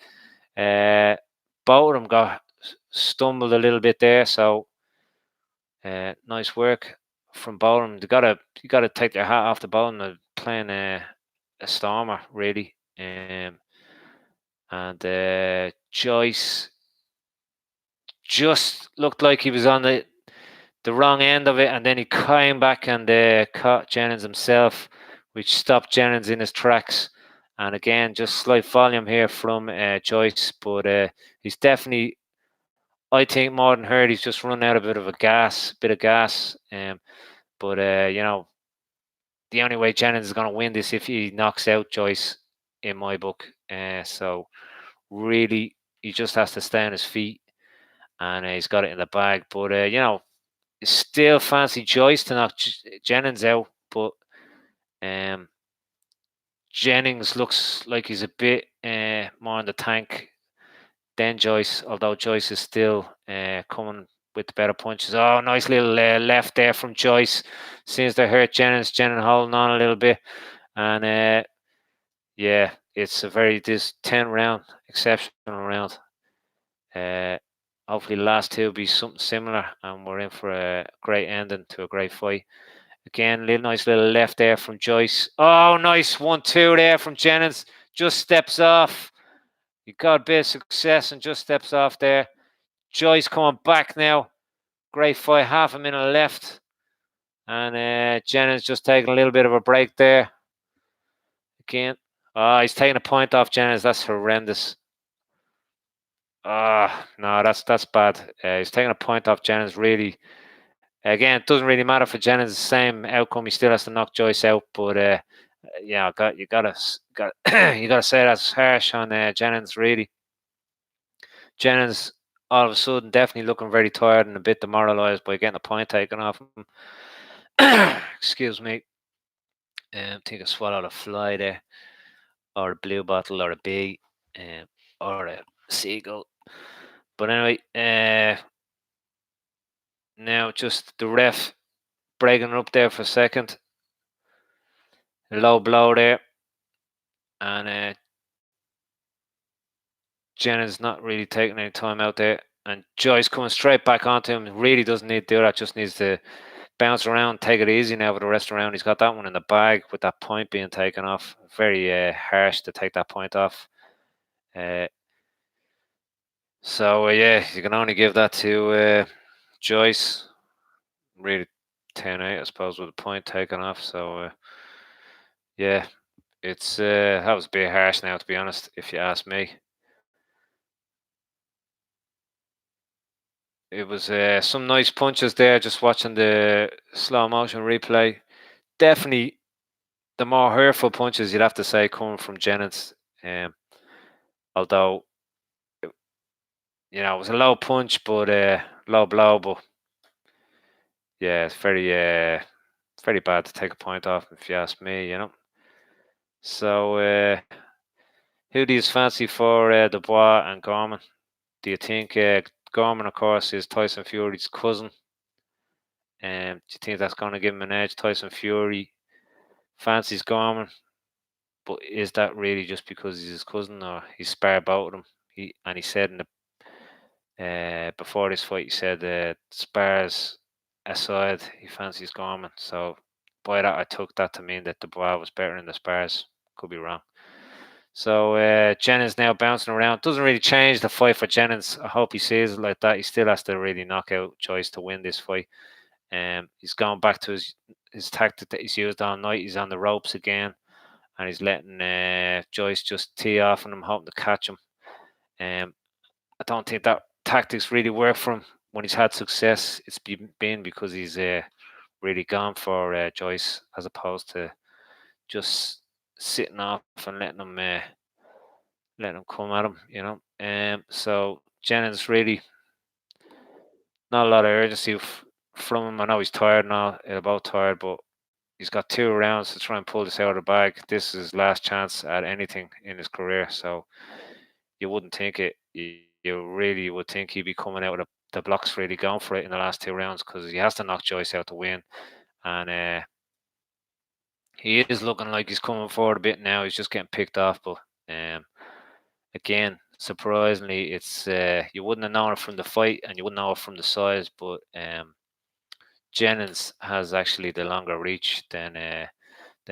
A: Both of them got stumbled a little bit there, so nice work from both of them. You gotta take their hat off the both of them. Playing a stormer really, and Joyce just looked like he was on the wrong end of it, and then he came back and caught Jennings himself, which stopped Jennings in his tracks. And again, just slight volume here from Joyce, but he's definitely, I think, more than hurt. He's just run out a bit of gas. But the only way Jennings is going to win this if he knocks out Joyce, in my book. So really, he just has to stay on his feet, and he's got it in the bag. But still fancy Joyce to knock Jennings out, but Jennings looks like he's a bit more in the tank than Joyce, although Joyce is still coming with the better punches. Oh, nice little left there from Joyce. Seems to hurt Jennings. Jennings holding on a little bit, and yeah, it's this 10 round exceptional round. Hopefully the last two will be something similar, and we're in for a great ending to a great fight. Again, nice little left there from Joyce. Oh, nice 1-2 there from Jennings. Just steps off. He got a bit of success and just steps off there. Joyce coming back now. Great fight. Half a minute left. And Jennings just taking a little bit of a break there. Again. Oh, he's taking a point off Jennings. That's horrendous. No, that's bad. He's taking a point off Jennings, really. Again, it doesn't really matter for Jennings. The same outcome. He still has to knock Joyce out. But yeah, you gotta you gotta say that's harsh on Jennings. Really, Jennings all of a sudden definitely looking very tired and a bit demoralised by getting a point taken off him. Excuse me. Think I swallowed a fly there, or a blue bottle, or a bee, or a seagull. But anyway, now just the ref breaking up there for a second. A low blow there, and Jennings not really taking any time out there, and Joyce coming straight back onto him. Really doesn't need to do that. Just needs to bounce around, take it easy now for the rest of the round. He's got that one in the bag with that point being taken off. Very harsh to take that point off. So yeah, you can only give that to Joyce. Really 10-8, I suppose, with a point taken off. So yeah, it's that was a bit harsh now, to be honest, if you ask me. It was some nice punches there. Just watching the slow motion replay, definitely the more hurtful punches you'd have to say coming from Jennings. Um, although it was a low punch, but low blow. But yeah, it's very bad to take a point off, if you ask me. So, who do you fancy for Dubois and Gorman? Do you think Gorman, of course, is Tyson Fury's cousin? Do you think that's going to give him an edge? Tyson Fury fancies Gorman, but is that really just because he's his cousin, or he sparred both of them? He said in the before this fight, he said spars aside, he fancies Gorman. So by that, I took that to mean that Dubois was better in the spars. Could be wrong. So Jennings now bouncing around. Doesn't really change the fight for Jennings. I hope he sees it like that. He still has to really knock out Joyce to win this fight. He's gone back to his tactic that he's used all night. He's on the ropes again, and he's letting Joyce just tee off on him, hoping to catch him. I don't think that tactics really work for him when he's had success. It's been because he's really gone for Joyce as opposed to just sitting off and letting him come at him. So Jennings really not a lot of urgency from him. I know he's tired now, about tired, but he's got 2 rounds to try and pull this out of the bag. This is his last chance at anything in his career, so you wouldn't think it. You really would think he'd be coming out of the blocks, really going for it in the last 2 rounds, because he has to knock Joyce out to win, and he is looking like he's coming forward a bit now. He's just getting picked off, but again, surprisingly, it's you wouldn't have known it from the fight, and you wouldn't know it from the size, but Jennings has actually the longer reach than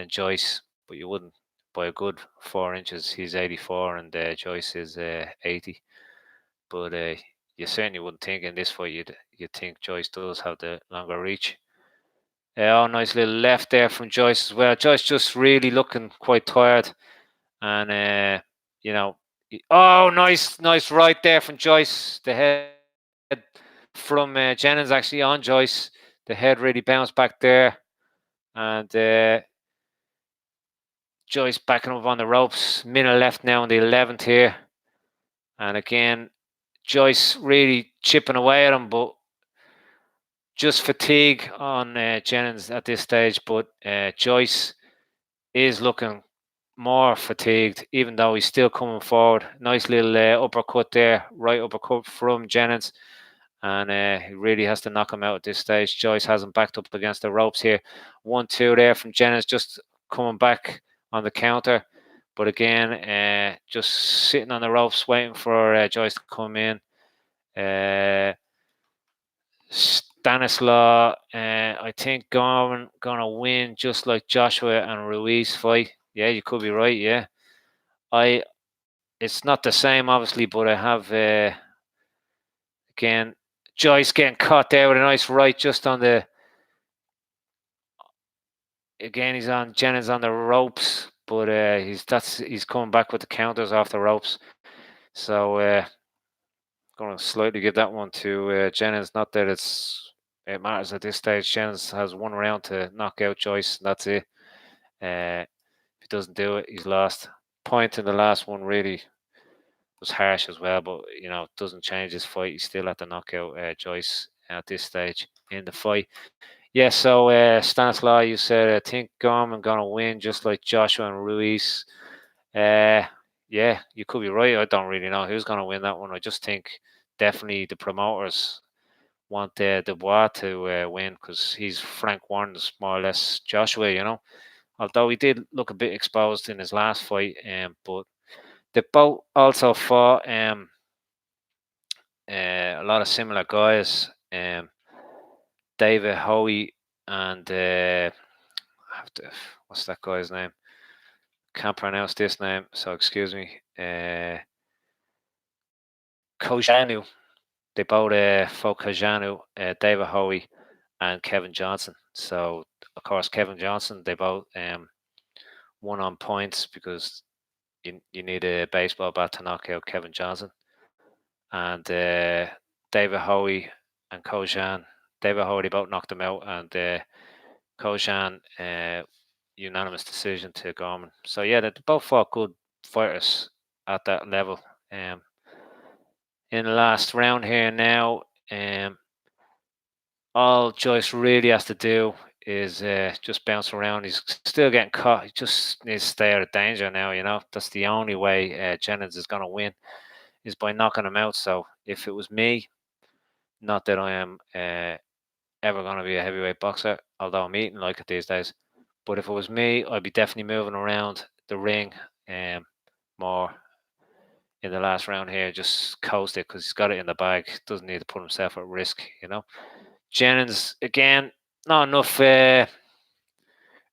A: Joyce, but you wouldn't by a good 4 inches. He's 84 and Joyce is 80. But you certainly wouldn't think in this fight you'd think Joyce does have the longer reach. Nice little left there from Joyce as well. Joyce just really looking quite tired, and you know, nice right there from Joyce. The head from Jennings actually on Joyce. The head really bounced back there, and Joyce backing up on the ropes. Minute left now in the 11th here, and again, Joyce really chipping away at him, but just fatigue on Jennings at this stage. But Joyce is looking more fatigued, even though he's still coming forward. Nice little uppercut there, right uppercut from Jennings. And he really has to knock him out at this stage. Joyce hasn't backed up against the ropes here. 1-2 there from Jennings, just coming back on the counter. But again, just sitting on the ropes, waiting for Joyce to come in. Stanislaw, I think Gorman gonna win just like Joshua and Ruiz fight. Yeah, you could be right. Yeah, it's not the same obviously, but I have again Joyce getting caught there with a nice right just on the. Again, he's on Jennings on the ropes, but he's coming back with the counters off the ropes. So going to slightly give that one to Jennings. Not that it matters at this stage. Jennings has 1 round to knock out Joyce. And that's it. If he doesn't do it, he's lost. Point in the last one really was harsh as well, but it doesn't change his fight. He's still at the knockout Joyce at this stage in the fight. Yeah, so Stanislaw, you said I think Gorman gonna win just like Joshua and Ruiz. Yeah, you could be right. I don't really know who's gonna win that one. I just think definitely the promoters want Dubois to win because he's Frank Warren's more or less Joshua. Although he did look a bit exposed in his last fight, but they both also fought a lot of similar guys. David Howie and what's that guy's name? Can't pronounce this name, so excuse me. Kojanu. They both fought Kojanu, David Howie, and Kevin Johnson. So of course Kevin Johnson, they both won on points because you need a baseball bat to knock out Kevin Johnson. And David Howie and Koshan. David Hardy both knocked him out, and Koshan unanimous decision to Gorman. So yeah, they both fought good fighters at that level. In the last round here now, all Joyce really has to do is just bounce around. He's still getting caught. He just needs to stay out of danger now. That's the only way Jennings is going to win, is by knocking him out. So if it was me, not that I am ever going to be a heavyweight boxer, although I'm eating like it these days. But if it was me, I'd be definitely moving around the ring more in the last round here. Just coast it because he's got it in the bag. Doesn't need to put himself at risk. Jennings, again, not enough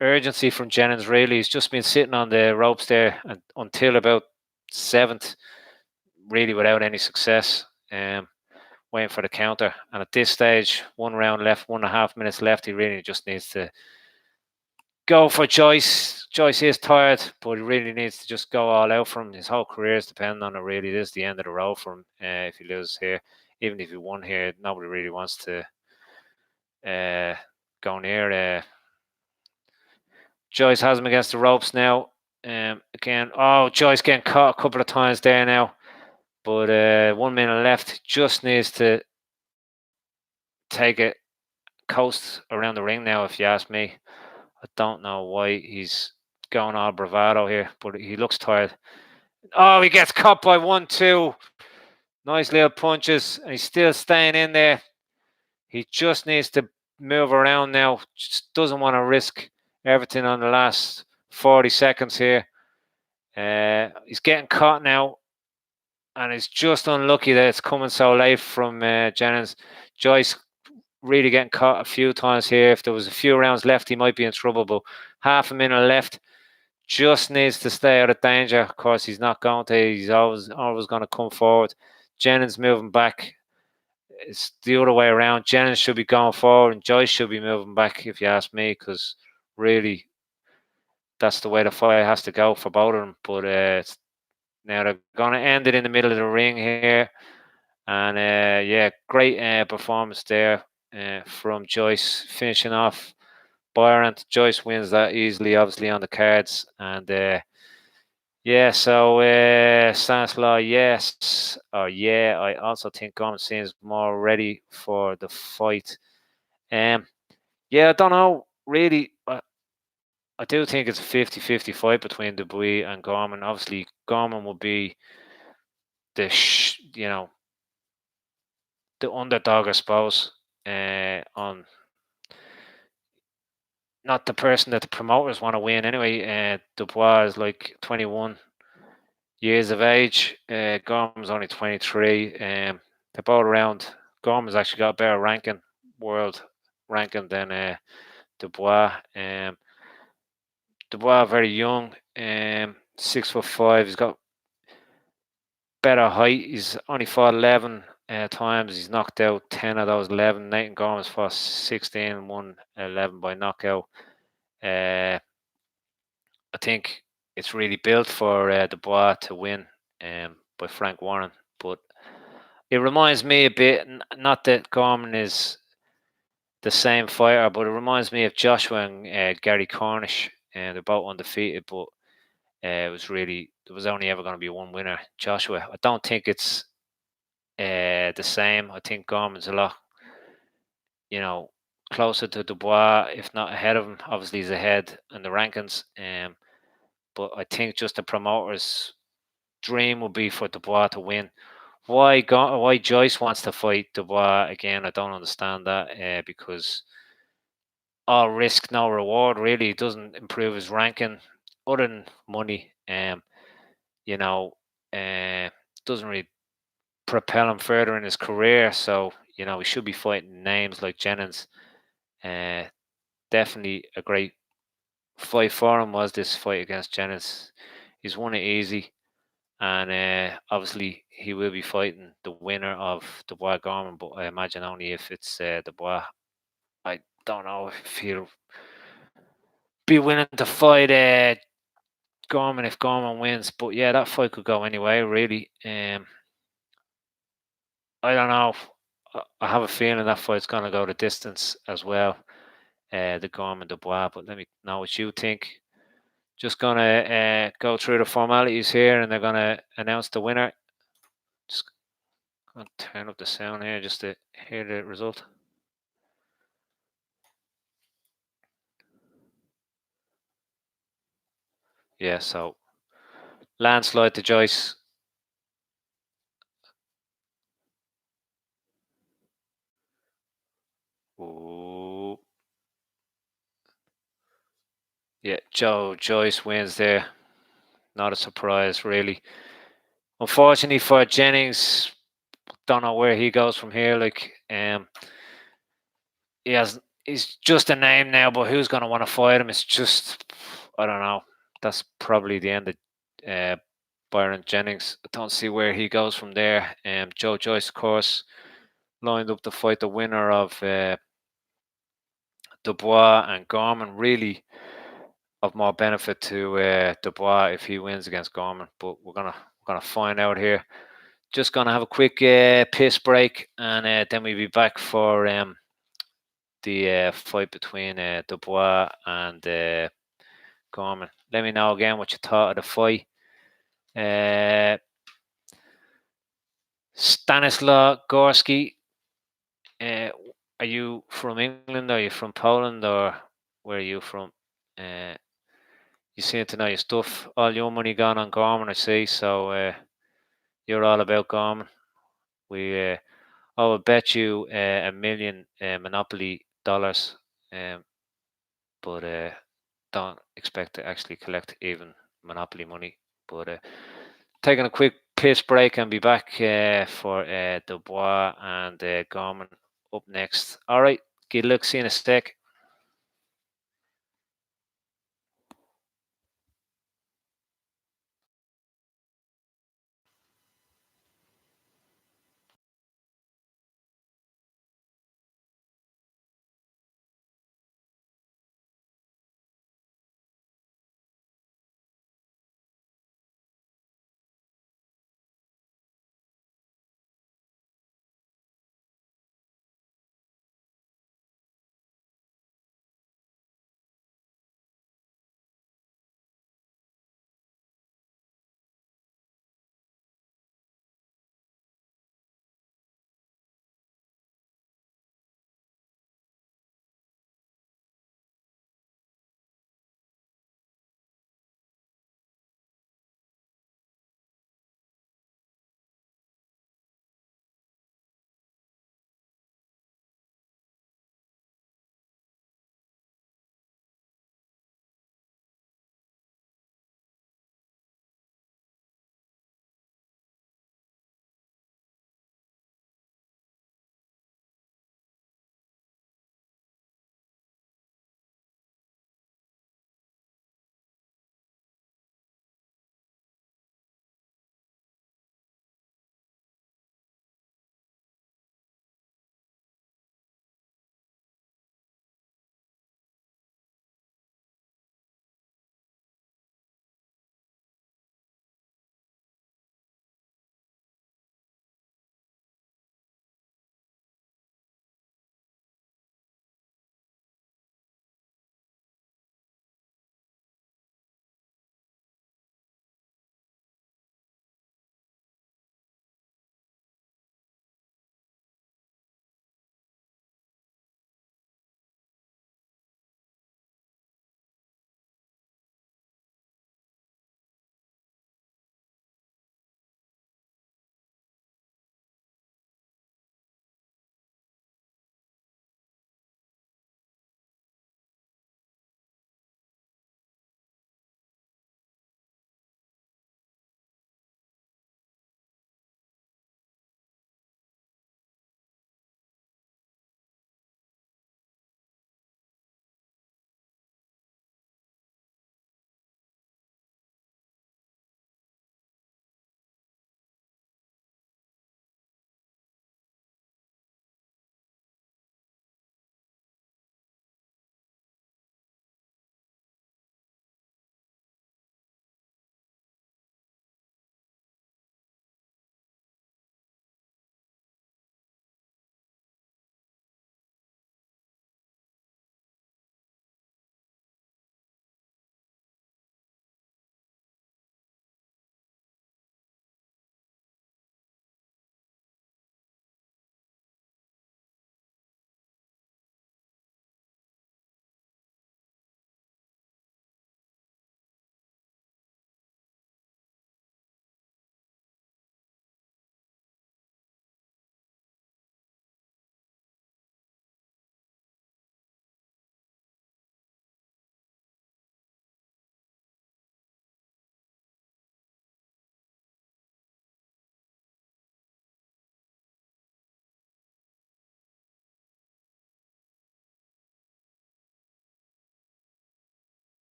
A: urgency from Jennings, really. He's just been sitting on the ropes there until about seventh, really without any success, waiting for the counter. And at this stage, 1 round left, 1.5 minutes left, he really just needs to go for Joyce. Joyce is tired, but he really needs to just go all out for him. His whole career is depending on it, really. It is the end of the road for him if he loses here. Even if he won here, nobody really wants to go near. Joyce has him against the ropes now. Again, Joyce getting caught a couple of times there now. But 1 minute left. Just needs to take it coast around the ring now, if you ask me. I don't know why he's going all bravado here, but he looks tired. Oh, he gets caught by 1-2. Nice little punches, and he's still staying in there. He just needs to move around now. Just doesn't want to risk everything on the last 40 seconds here. He's getting caught now, and it's just unlucky that it's coming so late from Jennings. Joyce really getting caught a few times here. If there was a few rounds left, he might be in trouble, but half a minute left. Just needs to stay out of danger. Of course, he's not going to. He's always going to come forward. Jennings moving back. It's the other way around. Jennings should be going forward, and Joyce should be moving back, if you ask me, because really, that's the way the fight has to go for both of them. But now they're going to end it in the middle of the ring here. And yeah, great performance there from Joyce, finishing off Byron. Joyce wins that easily, obviously, on the cards. And yeah, so Stanislaw, yes. Yeah, I also think Gorman seems more ready for the fight. Yeah, I don't know, really. I do think it's a 50-50 fight between Dubois and Gorman. Obviously, Gorman will be the, the underdog, I suppose, on not the person that the promoters want to win anyway. Dubois is like 21 years of age. Gorman's only 23. They're both around. Gorman's actually got a better world ranking than Dubois. Dubois very young, 6'5". He's got better height. He's only fought 11 times. He's knocked out 10 of those 11. Nathan Gorman's fought 16 and won 11 by knockout. I think it's really built for Dubois to win by Frank Warren. But it reminds me a bit, not that Gorman is the same fighter, but it reminds me of Joshua and Gary Cornish. And they're both undefeated, but there was only ever going to be one winner, Joshua. I don't think it's the same. I think Gorman's a lot, closer to Dubois, if not ahead of him. Obviously, he's ahead in the rankings. But I think just the promoter's dream would be for Dubois to win. Why Joyce wants to fight Dubois again, I don't understand that. Because all risk, no reward, really doesn't improve his ranking other than money. Doesn't really propel him further in his career. So, he should be fighting names like Jennings. Definitely a great fight for him was this fight against Jennings. He's won it easy. And obviously, he will be fighting the winner of Dubois Gorman, but I imagine only if it's Dubois. I don't know if he'll be willing to fight Gorman if Gorman wins. But yeah, that fight could go anyway, really. I don't know. I have a feeling that fight's going to go the distance as well. The Gorman Dubois, but let me know what you think. Just gonna go through the formalities here, and they're gonna announce the winner. Just gonna turn up the sound here just to hear the result. Yeah, so landslide to Joyce. Ooh. Yeah, Joyce wins there. Not a surprise, really. Unfortunately for Jennings, don't know where he goes from here. Like, he's just a name now, but who's going to want to fight him? It's just, I don't know. That's probably the end of uh, Byron Jennings. I don't see where he goes from there. Joyce, of course, lined up to fight the winner of Dubois and Gorman. Really of more benefit to Dubois if he wins against Gorman, but we're gonna find out here. Just gonna have a quick piss break, and then we'll be back for the fight between Dubois and Gorman. Let me know again what you thought of the fight. Stanislaw Gorski, uh, are you from England? Are you from Poland, or where are you from? Uh, you seem to know your stuff. All your money gone on Gorman, I see. So you're all about Gorman. We, I will bet you a million Monopoly dollars, um, but don't expect to actually collect even Monopoly money. But taking a quick piss break and be back for Dubois and Gorman up next. All right, good luck. See you in a sec.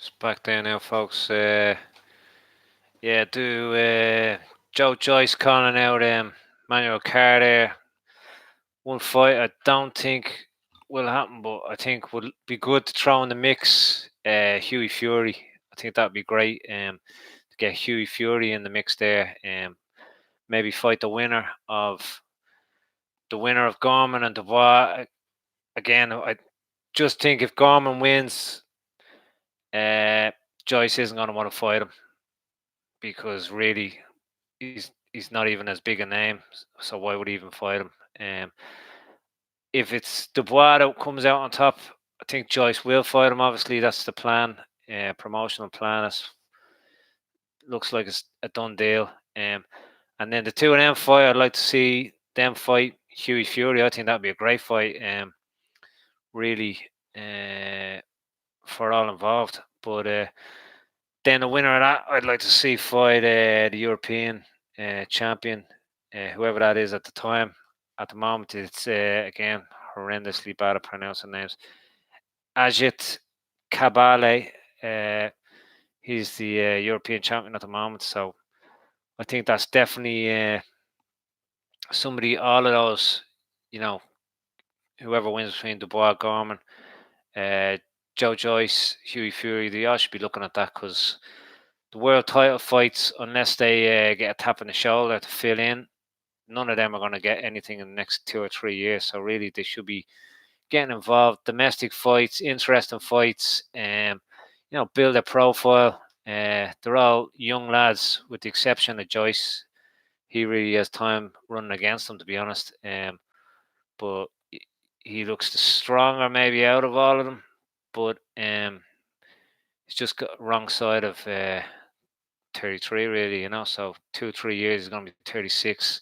A: It's back there now, folks. Joyce calling out Manuel Carter. One fight I don't think will happen, but I think would be good to throw in the mix. Hughie Fury. I think that'd be great. To get Hughie Fury in the mix there. Maybe fight the winner of Gorman and Dubois. Again, I just think if Gorman wins, Joyce isn't going to want to fight him because really he's not even as big a name. So why would he even fight him? If it's Dubois that comes out on top, I think Joyce will fight him. Obviously, that's the plan. Promotional plan. Looks like it's a done deal. And then the two of them fight. I'd like to see them fight Hughie Fury. I think that'd be a great fight. Really, for all involved. But then the winner of that, I'd like to see fight the European champion, whoever that is at the time. At the moment, it's again horrendously bad at pronouncing names. Ajit Kabale. He's the European champion at the moment, so I think that's definitely somebody. All of those, whoever wins between Dubois, Gorman, Joyce, Hughie Fury, they all should be looking at that because the world title fights, unless they get a tap on the shoulder to fill in, none of them are going to get anything in the next 2 or 3 years. So really, they should be getting involved. Domestic fights, interesting fights, build a profile. They're all young lads, with the exception of Joyce. He really has time running against them, to be honest. But he looks the stronger, maybe, out of all of them. But he's just got wrong side of 33, really. So 2 or 3 years he's going to be 36,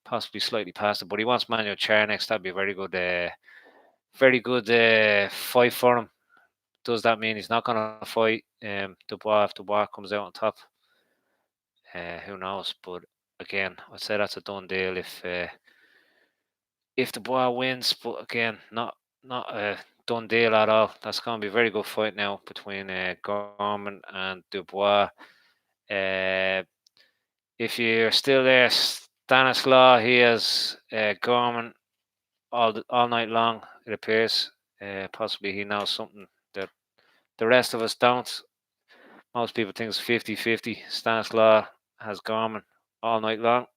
A: possibly slightly past it. But he wants Manuel Chair next. That'd be a very good fight for him. Does that mean he's not going to fight Dubois if Dubois comes out on top? Who knows? But again, I'd say that's a done deal if Dubois wins. But again, not a done deal at all. That's going to be a very good fight now between Gorman and Dubois. If you're still there, Stanislaw, he has Gorman all night long, it appears. Possibly he knows something that the rest of us don't. Most people think it's 50-50. Stanislaw has Gorman all night long.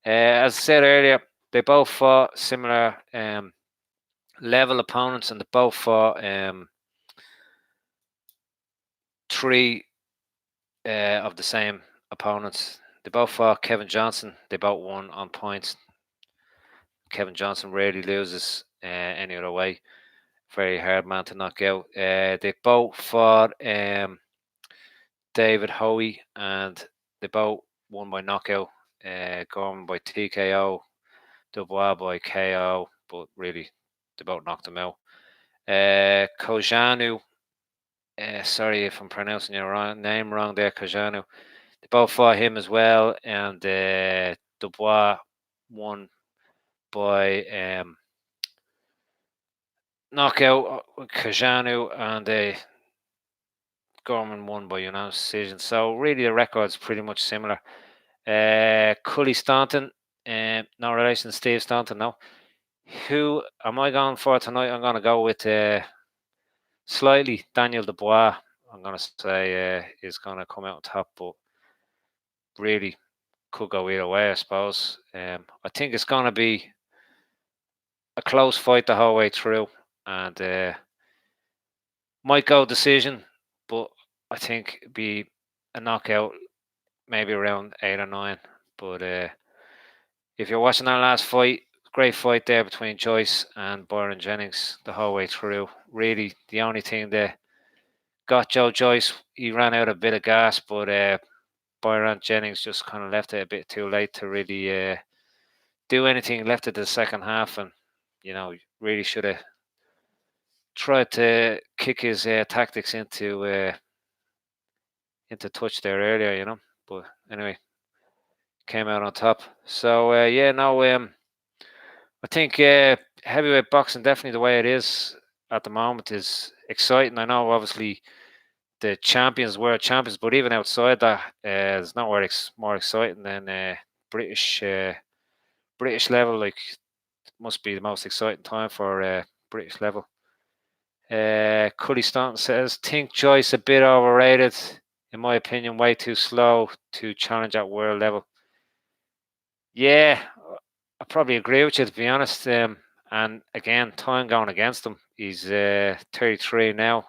A: As I said earlier, they both fought similar level opponents, and they both fought 3 of the same opponents. They both fought Kevin Johnson. They both won on points. Kevin Johnson rarely loses any other way. Very hard man to knock out. They both fought David Hoey, and they both won by knockout. Gorman by TKO, Dubois by KO, but really they both knocked him out. Kojanu, sorry if I'm pronouncing your name wrong there, Kojanu. They both fought him as well, and Dubois won by knockout. Kojanu and Gorman won by unanimous decision. So really the record's pretty much similar. Cully Staunton, no relation to Steve Staunton, no. Who am I going for tonight? I'm going to go with slightly Daniel Dubois. I'm going to say is going to come out on top, but really could go either way, I suppose. I think it's going to be a close fight the whole way through, and might go decision, but I think it'd be a knockout, maybe around 8 or 9. But if you're watching that last fight, great fight there between Joyce and Byron Jennings the whole way through. Really, the only thing that got Joyce, he ran out a bit of gas, but Byron Jennings just kind of left it a bit too late to really do anything. Left it to the second half, and really should have tried to kick his tactics into touch there earlier. But anyway, came out on top. So I think heavyweight boxing, definitely the way it is at the moment, is exciting. I know obviously the champions, world champions. But even outside that, there's nowhere more exciting than British British level. Like, must be the most exciting time for British level. Cuddy Staunton says, think Joyce a bit overrated. In my opinion, way too slow to challenge at world level. Yeah, I probably agree with you, to be honest. And again, time going against him. He's 33 now.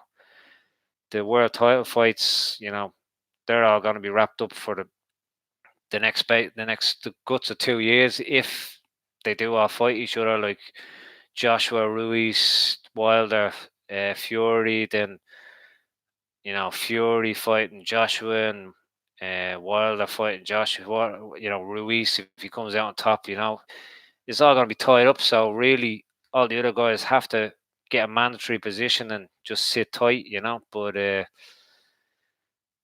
A: The world title fights, they're all going to be wrapped up for the guts of 2 years if they do all fight each other, like Joshua, Ruiz, Wilder, Fury. Then Fury fighting Joshua and Wilder fighting Joshua. Ruiz, if he comes out on top, it's all going to be tied up. So really, all the other guys have to get a mandatory position and just sit tight, But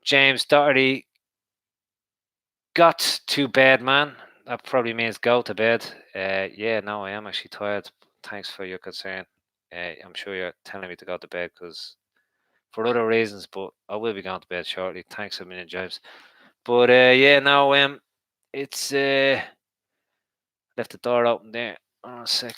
A: James Doherty got to bed, man. That probably means go to bed. Yeah, no, I am actually tired. Thanks for your concern. I'm sure you're telling me to go to bed because for other reasons, but I will be going to bed shortly. Thanks a million, James. But yeah, no, it's left the door open there. Hold on a sec.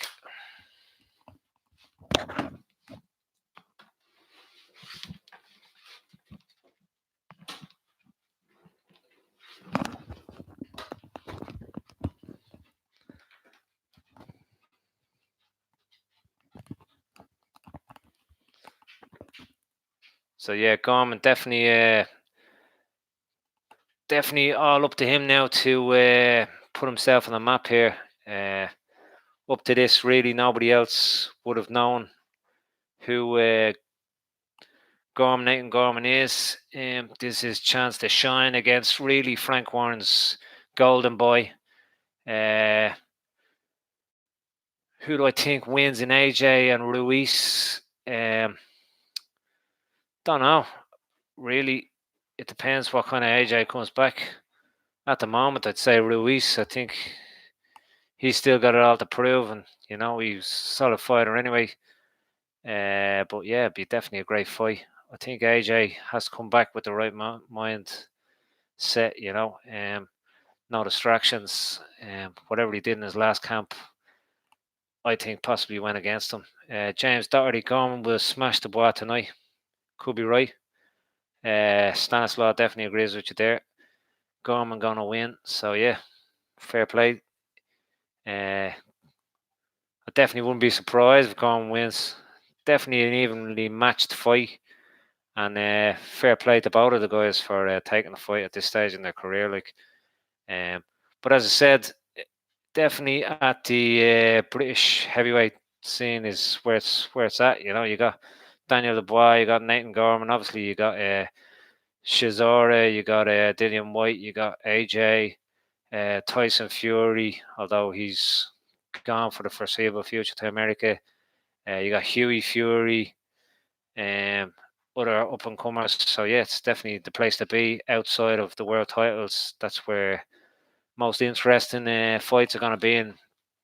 A: So yeah, Gorman definitely all up to him now to put himself on the map here. Up to this, really, nobody else would have known who Nathan Gorman is. This is his chance to shine against really Frank Warren's golden boy. Who do I think wins in AJ and Ruiz? Don't know. Really, it depends what kind of AJ comes back. At the moment, I'd say Ruiz. I think he's still got it all to prove, and he's a solid fighter anyway. But yeah, it'd be definitely a great fight. I think AJ has to come back with the right mind set. No distractions. Whatever he did in his last camp, I think possibly went against him. James Doherty Gorman will smash Dubois tonight. Could be right. Stanislaw definitely agrees with you there. Gorman gonna win. So yeah, fair play. I definitely wouldn't be surprised if Gorman wins. Definitely an evenly matched fight. And fair play to both of the guys for taking the fight at this stage in their career. But as I said, definitely at the British heavyweight scene is where it's at. You got Daniel Dubois, you got Nathan Gorman, obviously you got Shizora, you got Dillian White, you got AJ, Tyson Fury, although he's gone for the foreseeable future to America. You got Hughie Fury, other up and comers. So yeah, it's definitely the place to be outside of the world titles. That's where most interesting fights are going to be, and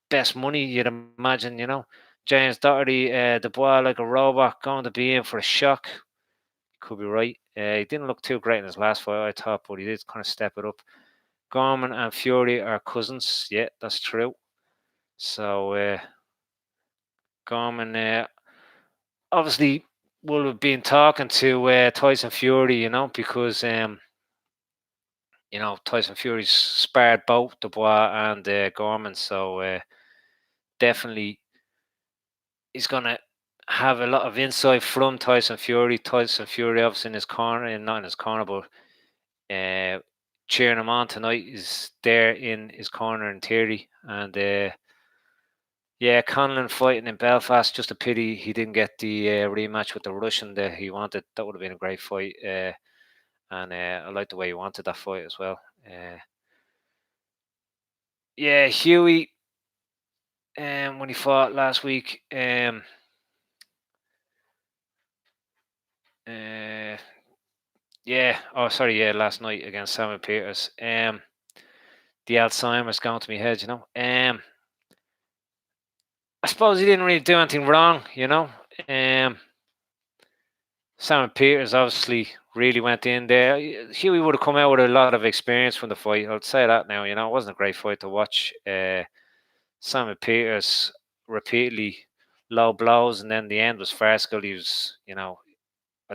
A: best money you'd imagine. James Doherty, Dubois like a robot, going to be in for a shock. Could be right. He didn't look too great in his last fight, I thought, but he did kind of step it up. Gorman and Fury are cousins. Yeah, that's true. So Gorman obviously will have been talking to Tyson Fury, because Tyson Fury's sparred both Dubois and Gorman, so definitely he's gonna have a lot of insight from Tyson Fury. Tyson Fury obviously in his corner, and not in his corner, but cheering him on tonight. Is there in his corner in theory, and yeah, Conlon fighting in Belfast. Just a pity he didn't get the rematch with the Russian that he wanted. That would have been a great fight, and I like the way he wanted that fight as well. Yeah, Hughie, when he fought last week, last night against Simon Peters. The Alzheimer's gone to my head, I suppose he didn't really do anything wrong, Simon Peters obviously really went in there. Huey would have come out with a lot of experience from the fight. I'll say that now. It wasn't a great fight to watch. Simon Peters repeatedly low blows, and then the end was farcical. He was, I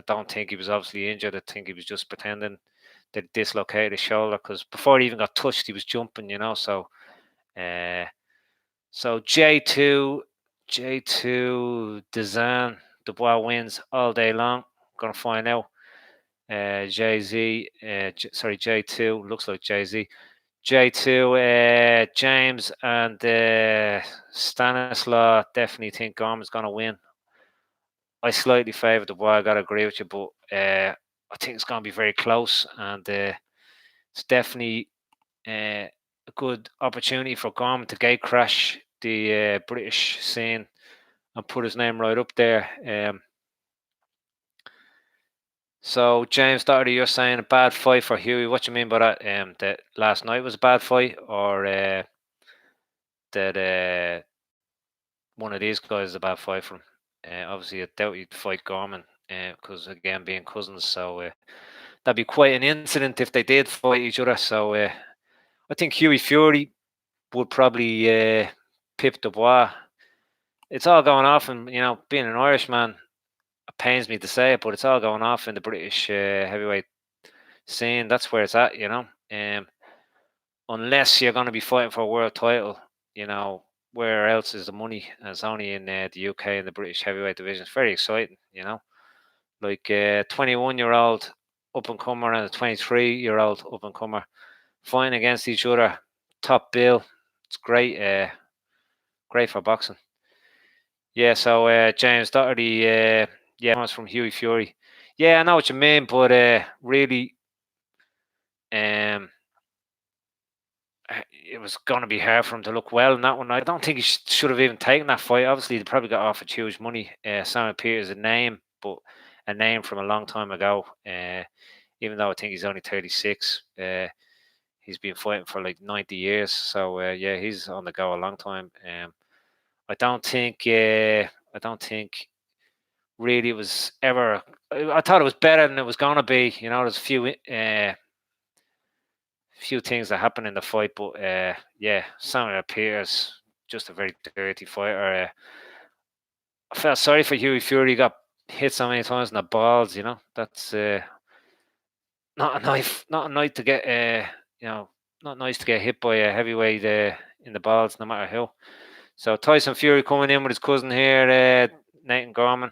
A: don't think he was obviously injured. I think he was just pretending that he dislocated his shoulder because before he even got touched, he was jumping. Uh, so J2 Dezan Dubois wins all day long. Gonna find out. J2 looks like Jay-Z. J2 James and Stanislaw definitely think Gorman's gonna win. I slightly favour the boy. I gotta agree with you, but I think it's gonna be very close, and it's definitely a good opportunity for Gorman to gate crash the British scene and put his name right up there. So James Doherty, you're saying a bad fight for Huey. What do you mean by that? That last night was a bad fight, or that one of these guys is a bad fight for him? Obviously, I doubt he'd fight Gorman because again, being cousins, so that'd be quite an incident if they did fight each other. So I think Huey Fury would probably pip Dubois. It's all going off, and being an Irishman, it pains me to say it, but it's all going off in the British heavyweight scene. That's where it's at, unless you're going to be fighting for a world title, where else is the money? It's only in the UK and the British heavyweight division. It's very exciting, like 21-year-old up and comer and a 23-year-old up and comer fighting against each other, top bill. It's great, great for boxing. Yeah, so James Doherty, comes from Huey Fury. Yeah, I know what you mean, but really, um, it was going to be hard for him to look well in that one. I don't think he should have even taken that fight. Obviously, they probably got offered huge money. Simon Peters, a name, but a name from a long time ago. Even though I think he's only 36, he's been fighting for like 90 years. So yeah, he's on the go a long time. I don't think. I don't think really it was ever. I thought it was better than it was going to be. There's a few things that happened in the fight, but yeah, Samuel Peters just a very dirty fighter. I felt sorry for Huey Fury. He got hit so many times in the balls. That's not a night to get. Not nice to get hit by a heavyweight in the balls, no matter who. So Tyson Fury coming in with his cousin here, Nathan Gorman.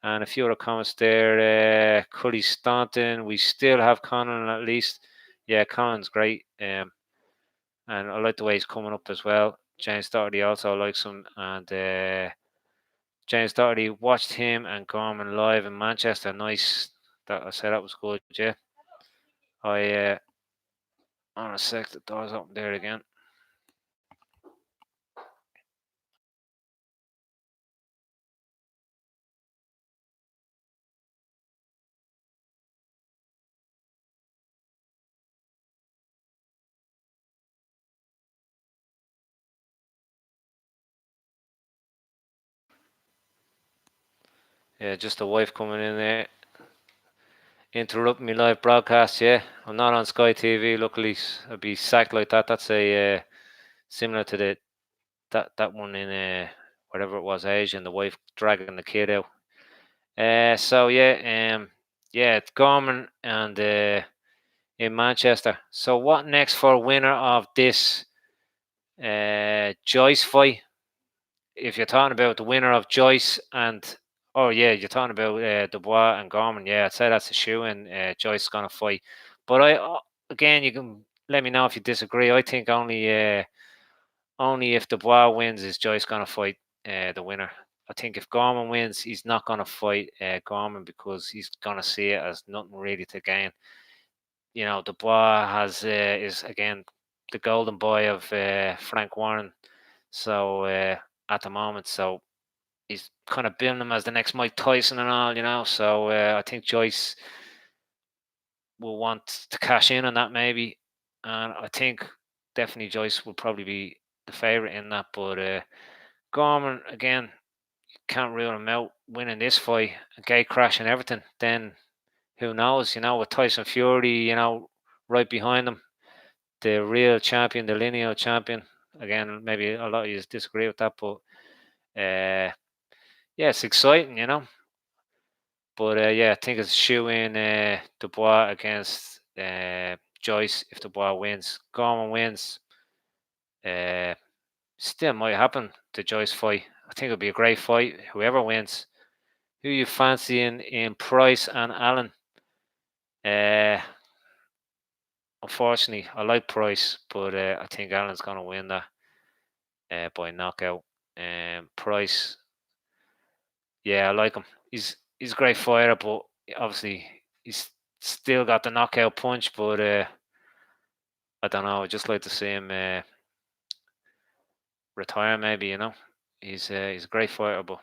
A: And a few other comments there. Cully Staunton, we still have Conan at least. Yeah, Conan's great. And I like the way he's coming up as well. James Doherty also likes him. And James Doherty watched him and Gorman live in Manchester. Nice. I said that was good, yeah. On a sec, the door's open there again. Yeah, just the wife coming in there. Interrupting me live broadcast, yeah. I'm not on Sky TV, luckily I'd be sacked like that. That's a similar to that one in whatever it was, Asia, and the wife dragging the kid out. So yeah, it's Gorman and in Manchester. So what next for winner of this Joyce fight? If you're talking about the winner of Joyce and yeah, you're talking about Dubois and Gorman. Yeah, I'd say that's a shoe in. Joyce is gonna fight, but again, you can let me know if you disagree. I think only if Dubois wins is Joyce gonna fight the winner. I think if Gorman wins, he's not gonna fight Gorman because he's gonna see it as nothing really to gain. Dubois is again the golden boy of Frank Warren. So at the moment, so he's kind of building him as the next Mike Tyson and all. So I think Joyce will want to cash in on that maybe, and I think definitely Joyce will probably be the favorite in that. But Gorman again, can't rule him out winning this fight, gate crash and everything. Then who knows? With Tyson Fury, right behind him, the real champion, the lineal champion. Again, maybe a lot of you disagree with that, but yeah, it's exciting. But yeah, I think it's shoe in Dubois against Joyce if Dubois wins. Gorman wins. Uh, Still might happen to Joyce fight. I think it'll be a great fight. Whoever wins. Who you fancy in Price and Allen? Uh, Unfortunately, I like Price, but I think Allen's gonna win that by knockout. Price, yeah, I like him. He's a great fighter, but obviously he's still got the knockout punch. But I don't know. I just like to see him retire, maybe. He's a great fighter. But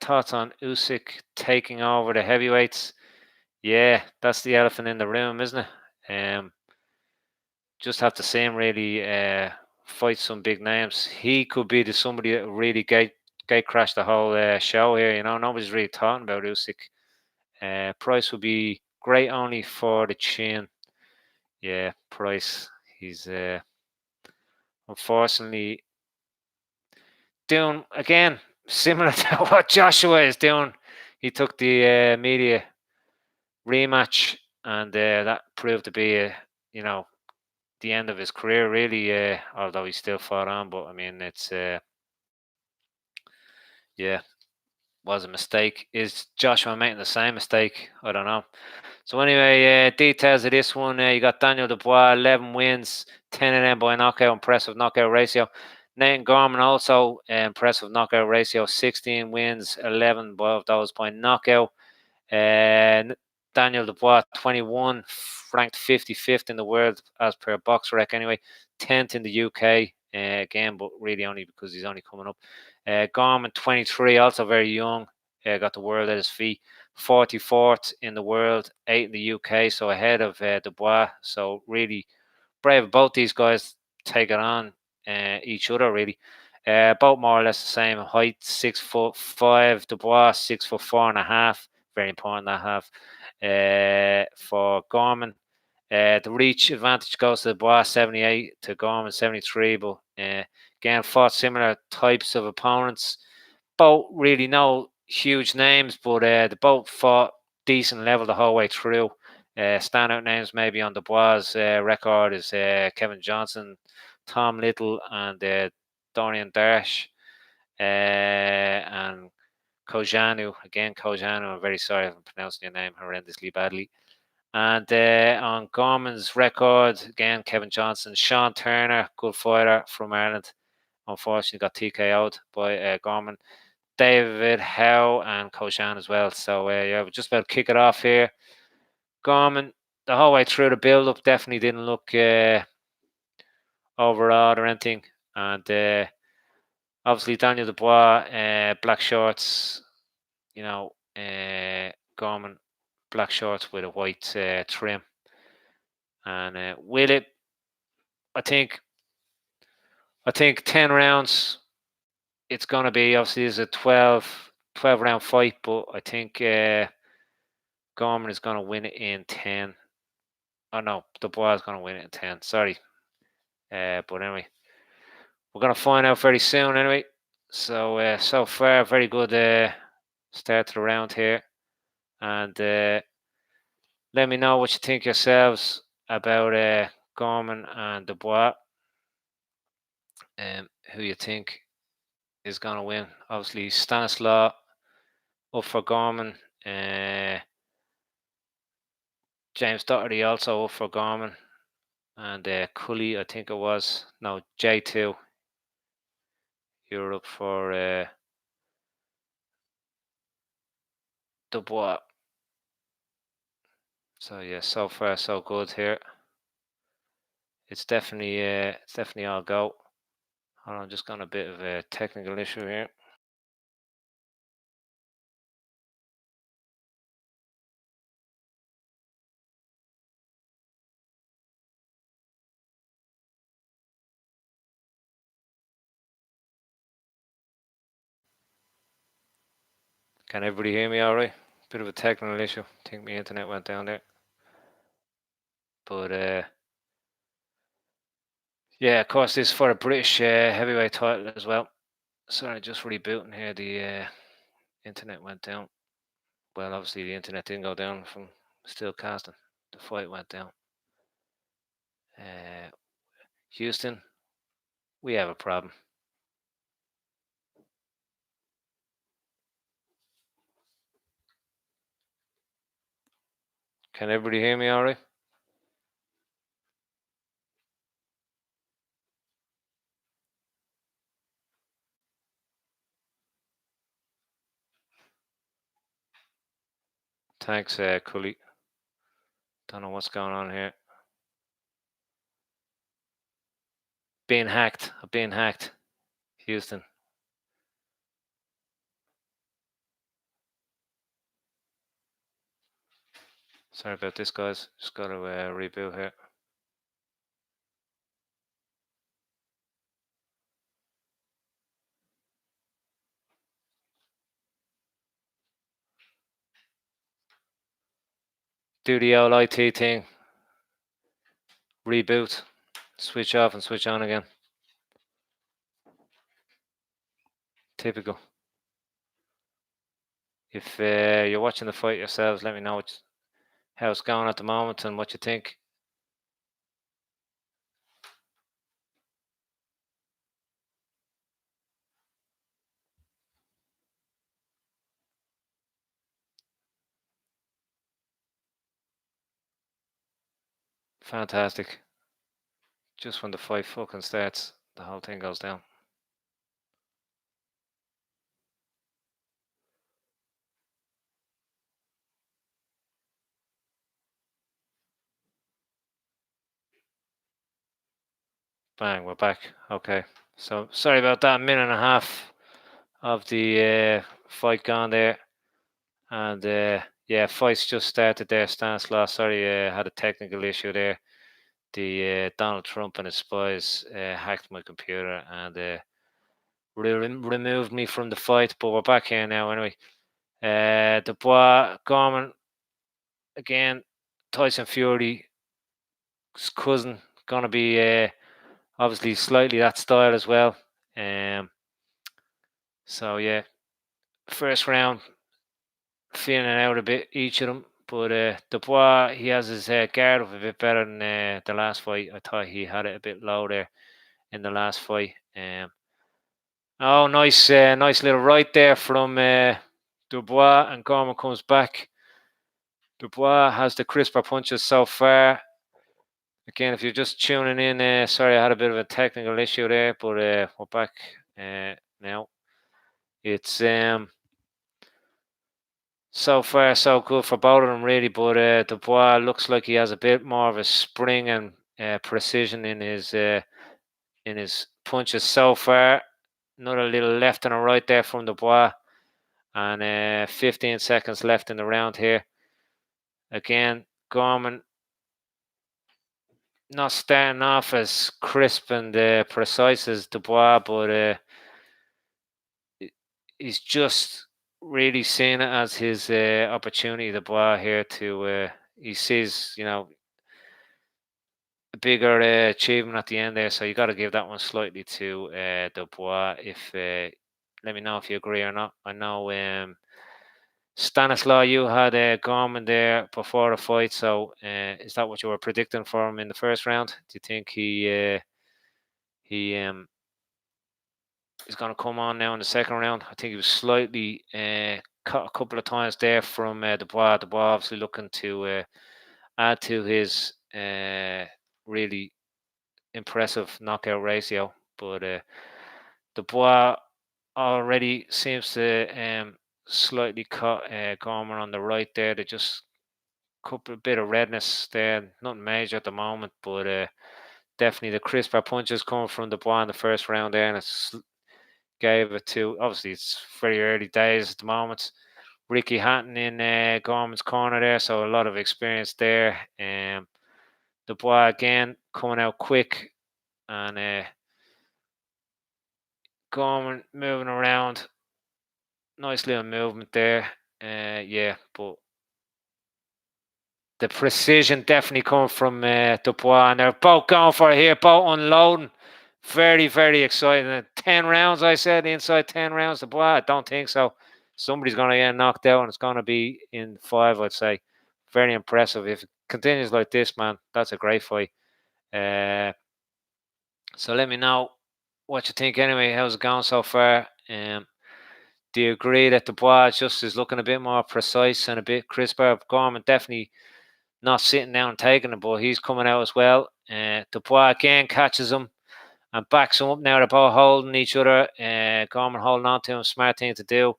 A: thoughts on Usyk taking over the heavyweights? Yeah, that's the elephant in the room, isn't it? Just have to see him really fight some big names. He could be the somebody that really gate crash the whole show here. Nobody's really talking about Usyk. Price would be great only for the chin. Yeah, Price. He's unfortunately doing again similar to what Joshua is doing. He took the media rematch, and that proved to be the end of his career, really. Although he still fought on, but I mean, it's yeah, was a mistake. Is Joshua making the same mistake? I don't know. So anyway, details of this one. You got Daniel Dubois, 11 wins, 10 of them by knockout, impressive knockout ratio. Nathan Gorman also impressive knockout ratio, 16 wins, 11 of those by knockout. Daniel Dubois, 21, ranked 55th in the world as per BoxRec anyway, 10th in the UK, again, but really only because he's only coming up. Gorman, 23, also very young, got the world at his feet. 44th in the world, 8th in the UK, so ahead of Dubois. So really brave both these guys taking on each other, really. Both more or less the same height, 6'5". Dubois, 6'4.5". Very important that half. For Gorman, the reach advantage goes to Dubois, 78 to Gorman, 73. But again, fought similar types of opponents. Both really no huge names, but they both fought decent level the whole way through. Standout names maybe on Dubois' record is Kevin Johnson, Tom Little, and Dorian Dash, and Kojanu. Again, Kojanu, I'm very sorry if I'm pronouncing your name horrendously badly. And on Gorman's record, again, Kevin Johnson, Sean Turner, good fighter from Ireland, unfortunately got TKO'd by Gorman. David Howe and Koshan as well. So yeah, we're just about to kick it off here. Gorman, the whole way through the build-up, definitely didn't look overawed or anything. And obviously Daniel Dubois, black shorts, Gorman, black shorts with a white trim. And will it? I think 10 rounds. It's gonna be obviously it's a 12 round fight, but I think Gorman is gonna win it in 10. Oh no, Dubois is gonna win it in 10. Sorry, but anyway, we're gonna find out very soon. Anyway, so far very good start to the round here, and let me know what you think yourselves about Gorman and Dubois, who you think is gonna win. Obviously, Stanislaw up for Gorman. James Doherty also up for Gorman, and Cully, I think it was. No, J2. You're up for Dubois. So yeah, so far so good here. It's definitely all go. Hold on, just got a bit of a technical issue here. Can everybody hear me all right? Bit of a technical issue. I think my internet went down there. But yeah, of course, this is for a British heavyweight title as well. Sorry, just rebooting here. The internet went down. Well, obviously the internet didn't go down from still casting. The fight went down. Houston, we have a problem. Can everybody hear me all right? Thanks, Cully. Don't know what's going on here. Being hacked. I'm being hacked. Houston. Sorry about this, guys. Just got to reboot here. Do the old IT thing. Reboot. Switch off and switch on again. Typical. If you're watching the fight yourselves, let me know how it's going at the moment and what you think. Fantastic. Just when the fight fucking starts, the whole thing goes down. Bang, we're back. Okay. So sorry about that. Minute and a half of the fight gone there. And yeah, fight's just started there. Stanislaw, sorry, had a technical issue there. The Donald Trump and his spies hacked my computer and removed me from the fight. But we're back here now anyway. Dubois, Gorman, again, Tyson Fury's cousin, gonna be obviously slightly that style as well. So yeah, first round, feeling it out a bit, each of them. But Dubois, he has his guard up a bit better than the last fight. I thought he had it a bit low there in the last fight. Oh, nice, nice little right there from Dubois, and Gorman comes back. Dubois has the crisper punches so far. Again, if you're just tuning in, sorry, I had a bit of a technical issue there, but we're back now. It's so far so good for both of them, really. But Dubois looks like he has a bit more of a spring and precision in his punches so far. Another little left and a right there from Dubois, and 15 seconds left in the round here. Again, Gorman not starting off as crisp and precise as Dubois, but he's just really seeing it as his opportunity, Dubois, here to he sees, a bigger achievement at the end there, so you got to give that one slightly to Dubois. If let me know if you agree or not. I know Stanislaw, you had Gorman there before the fight, so is that what you were predicting for him in the first round? Do you think he is going to come on now in the second round? I think he was slightly cut a couple of times there from Dubois. Dubois obviously looking to add to his really impressive knockout ratio, but Dubois already seems to slightly cut Gorman on the right there. They just couple a bit of redness there, nothing major at the moment, but definitely the crisper punches coming from Dubois in the first round there, and it's gave it to, obviously it's very early days at the moment. Ricky Hatton in Gorman's corner there, so a lot of experience there. Dubois again coming out quick, and Gorman moving around. Nice little movement there. Yeah, but the precision definitely coming from Dubois, and they're both going for it here, both unloading. Very, very exciting. 10 rounds, I said, inside 10 rounds. Dubois, I don't think so. Somebody's going to get knocked out, and it's going to be in 5, I'd say. Very impressive. If it continues like this, man, that's a great fight. Uh, so let me know what you think anyway. How's it going so far? Do you agree that Dubois just is looking a bit more precise and a bit crisper? Gorman definitely not sitting down and taking it, but he's coming out as well. Dubois again catches him and backs him up now. They're both holding each other. Gorman holding on to him, smart thing to do.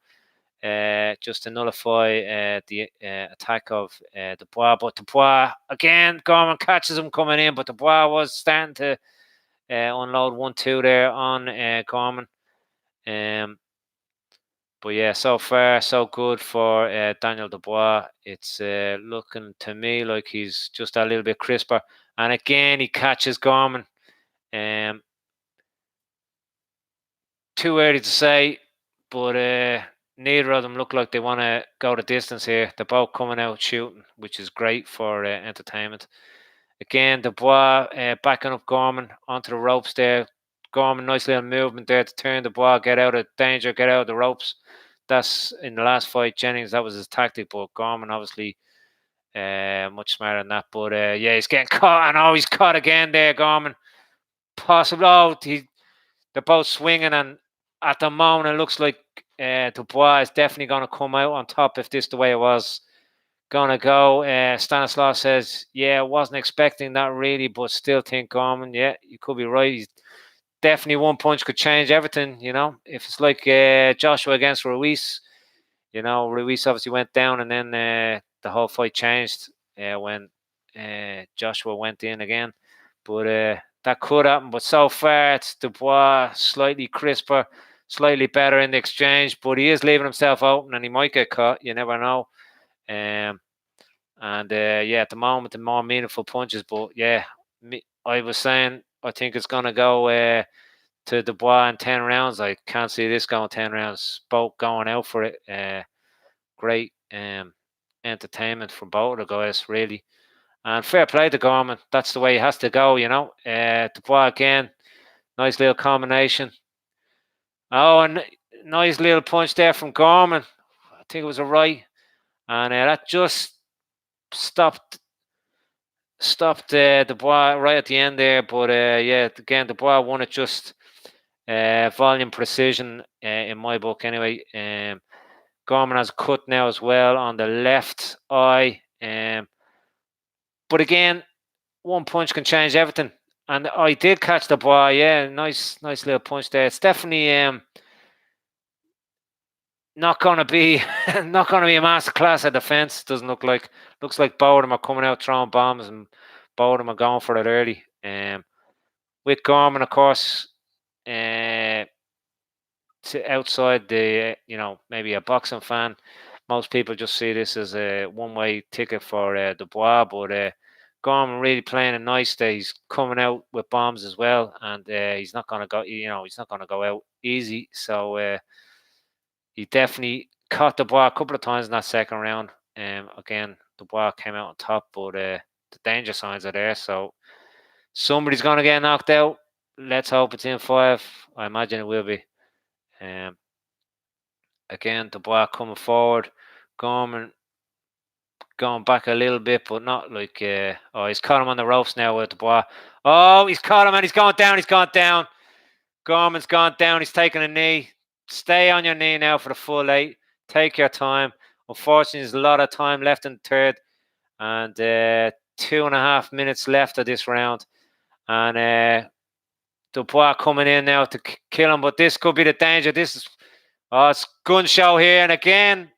A: Just to nullify the attack of Dubois. But Dubois, again, Gorman catches him coming in, but Dubois was starting to unload 1-2 there on Gorman. But yeah, so far so good for Daniel Dubois. It's looking to me like he's just a little bit crisper. And again, he catches Gorman. Too early to say, but neither of them look like they want to go the distance here. They're both coming out shooting, which is great for entertainment. Again, Dubois backing up Gorman onto the ropes there. Gorman, nice little movement there to turn Dubois, get out of danger, get out of the ropes. That's in the last fight, Jennings, that was his tactic, but Gorman obviously much smarter than that. But yeah, he's getting caught, and he's caught again there, Gorman. Possibly, they're both swinging, and at the moment it looks like Dubois is definitely going to come out on top if this the way it was going to go. Stanislav says, yeah, wasn't expecting that really, but still think Gorman, yeah, you could be right. He's definitely one punch could change everything, If it's like Joshua against Ruiz, Ruiz obviously went down, and then the whole fight changed when Joshua went in again. But that could happen. But so far, it's Dubois slightly crisper, slightly better in the exchange, but he is leaving himself open, and he might get caught. You never know. And yeah, at the moment, the more meaningful punches. But yeah, I was saying I think it's going to go to Dubois in 10 rounds. I can't see this going 10 rounds. Both going out for it. Great entertainment for both of the guys, really. And fair play to Gorman. That's the way he has to go, Dubois again. Nice little combination. Oh, and nice little punch there from Gorman. I think it was a right. And that just stopped Dubois right at the end there. But yeah, again, Dubois won it just volume precision in my book anyway. Gorman has a cut now as well on the left eye. But again, one punch can change everything. And I did catch Dubois. Yeah, nice little punch there. It's definitely not going to be a masterclass of defense. Doesn't look like. Looks like both of them are coming out throwing bombs, and both of them are going for it early. With Gorman, of course, outside the maybe a boxing fan, most people just see this as a one-way ticket for Dubois, but Gorman really playing it nice there. He's coming out with bombs as well, and he's not going to go. He's not going to go out easy. So he definitely caught Dubois a couple of times in that second round. Again, Dubois came out on top, but the danger signs are there. So somebody's going to get knocked out. Let's hope it's in 5. I imagine it will be. Again, Dubois coming forward. Gorman going back a little bit, but not like. He's caught him on the ropes now with Dubois. Oh, he's caught him, and he's gone down. He's gone down. Gorman's gone down. He's taking a knee. Stay on your knee now for the full 8. Take your time. Unfortunately, there's a lot of time left in the third, and 2.5 minutes left of this round. And Dubois coming in now to kill him, but this could be the danger. This is it's gun show here, and again,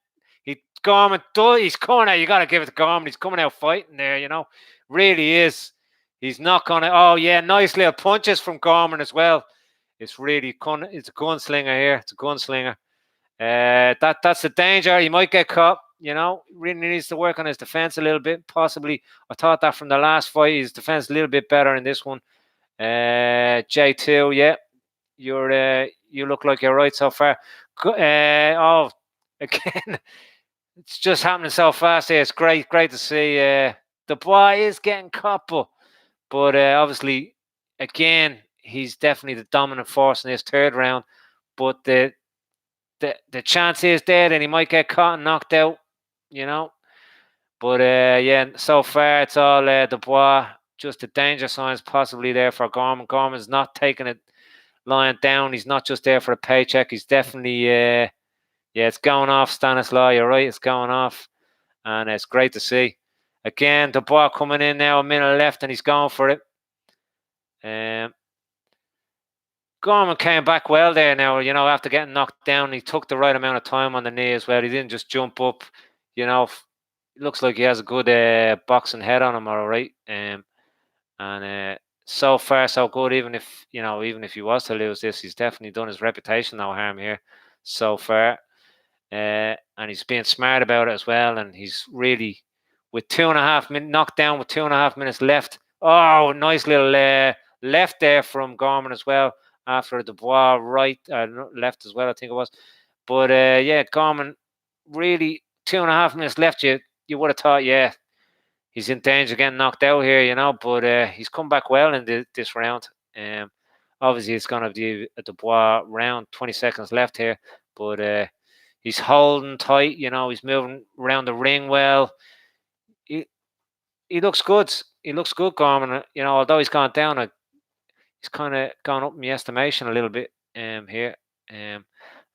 A: Gorman, he's coming out. You got to give it to Gorman. He's coming out fighting there, really is. He's not gonna. Oh yeah, nice little punches from Gorman as well. It's a gunslinger here. It's a gunslinger. That's the danger. He might get caught. Really needs to work on his defense a little bit. Possibly, I thought that from the last fight. His defense a little bit better in this one. J2, yeah, you look like you're right so far. Again, It's just happening so fast here. It's great to see. Dubois is getting caught, but obviously, again, he's definitely the dominant force in this third round. But the chance is there that he might get caught and knocked out, you know. But yeah, so far it's all Dubois. Just the danger signs possibly there for Gorman. Gorman's not taking it lying down. He's not just there for a paycheck. He's definitely yeah, it's going off, Stanislaw. You're right, it's going off, and it's great to see. Again, Dubois coming in now, a minute left, and he's going for it. Gorman came back well there now, after getting knocked down. He took the right amount of time on the knee as well. He didn't just jump up, it looks like he has a good boxing head on him, all right. And so far, so good. Even if he was to lose this, he's definitely done his reputation no harm here so far. And he's being smart about it as well. And he's really, with 2.5 minutes, knocked down with 2.5 minutes left. Oh, nice little left there from Gorman as well. After Dubois right, left as well, I think it was. But yeah, Gorman really 2.5 minutes left. You would have thought, yeah, he's in danger of getting knocked out here, But he's come back well in this round. Obviously, it's going to be a Dubois round. 20 seconds left here, but he's holding tight. He's moving around the ring well. He looks good. He looks good, Gorman. Although he's gone down, he's kind of gone up in my estimation a little bit here.